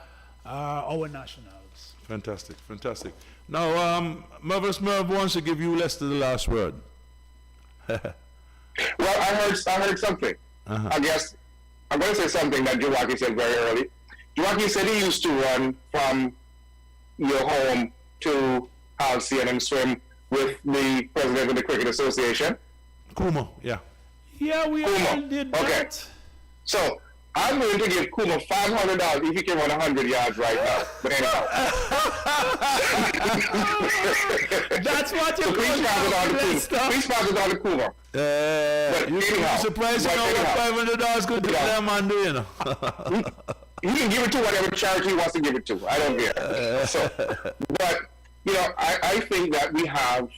our nationals. Fantastic, fantastic. Now, Marvelous Merv wants to give you Lester the last word. Well, I heard something. I guess I'm going to say something that Jawaki said very early. Jawaki said he used to run from your home to CNM swim with the president of the Cricket Association. Kuma, yeah. Yeah, we all did that. Okay. So I'm going to give Kuma $500 if he can run 100 yards right now. But anyhow. That's what you're so please pass it on to Kuma. Please pass it on to Kuma. You'd be surprised to know what $500 could do that man do, you know. He can give it to whatever charity he wants to give it to. I don't care. But, I think that we have,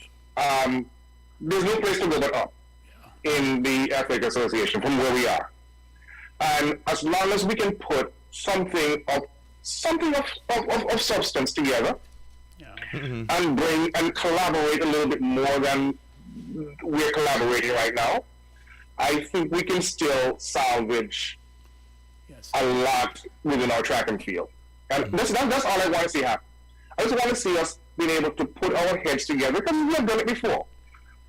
there's no place to go but up in the Athletic Association from where we are. And as long as we can put something of substance together and bring and collaborate a little bit more than we're collaborating right now, I think we can still salvage a lot within our track and field. And that's all I want to see happen. I just want to see us being able to put our heads together, because we have done it before.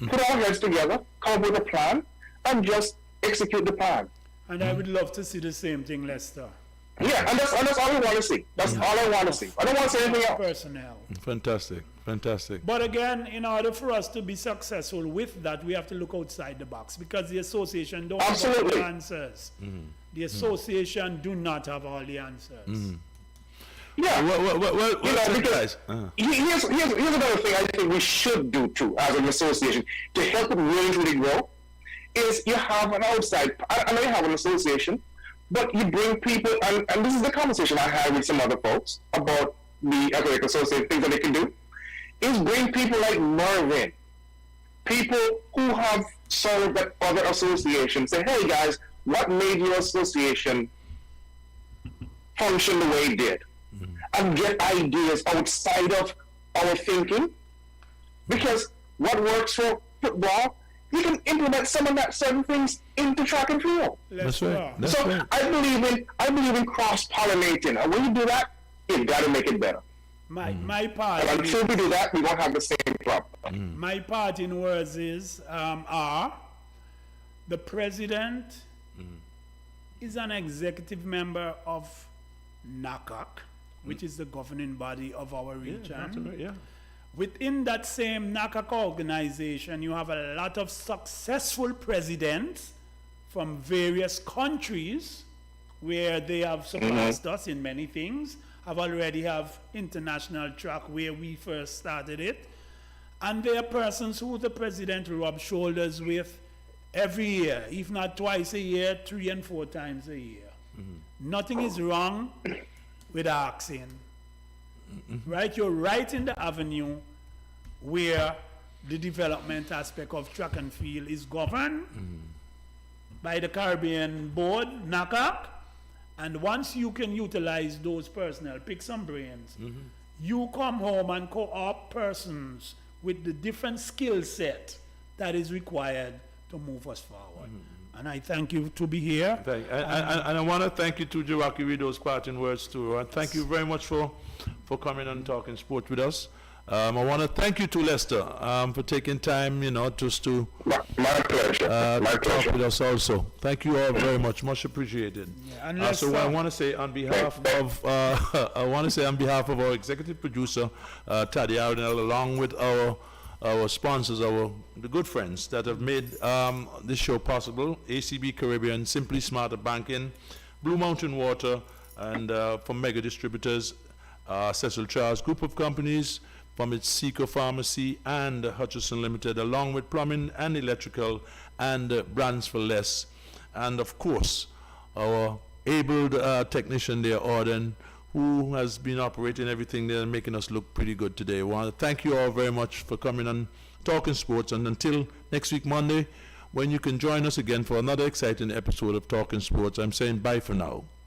Put our heads together, come up with a plan, and just execute the plan. And I would love to see the same thing, Lester. Yeah, and that's all I want to see. That's all I want to see. I don't want to see anything else. Personnel. Fantastic, fantastic. But again, in order for us to be successful with that, we have to look outside the box, because the association don't have all the answers. The association do not have all the answers. Yeah, well, because here's another thing I think we should do too, as an association, to help it really grow, is you have an outside, I know you have an association, but you bring people, and this is the conversation I had with some other folks about the athletic association, things that they can do, is bring people like Mervin, people who have served at other associations, say, hey guys, what made your association function the way it did? And get ideas outside of our thinking, because what works for football, you can implement some of that certain things into track and field. That's right. I believe in cross-pollinating, and when you do that, you've got to make it better. My part. And until we do that, we won't have the same problem. My part in words is the president is an executive member of NACAC, which is the governing body of our region. Within that same NACAC organization, you have a lot of successful presidents from various countries where they have surpassed us in many things. I've already have international track where we first started it. And there are persons who the president rubs shoulders with every year, if not twice a year, 3 and 4 times a year. Nothing is wrong with asking. Right? You're right in the avenue where the development aspect of track and field is governed by the Caribbean board, NACAC, and once you can utilize those personnel, pick some brains, you come home and co-opt persons with the different skill set that is required to move us forward. And I thank you to be here. And I want to thank you to Jawaki with those parting words too. Thank you very much for coming and talking sport with us. I want to thank you to Lester for taking time, just to my pleasure. Talk with us also. Thank you all very much Yeah, appreciated. and So I want to say on behalf of our executive producer Taddy Ardenell, along with our sponsors, the good friends that have made this show possible: ACB Caribbean, Simply Smarter Banking, Blue Mountain Water, and from Mega Distributors, Cecil Charles Group of Companies, from its Seeker Pharmacy and Hutchison Limited, along with plumbing and electrical and brands for less. And of course, our able technician there, Auden, who has been operating everything there and making us look pretty good today. I want to thank you all very much for coming and talking sports. And until next week, Monday, when you can join us again for another exciting episode of Talking Sports, I'm saying bye for now.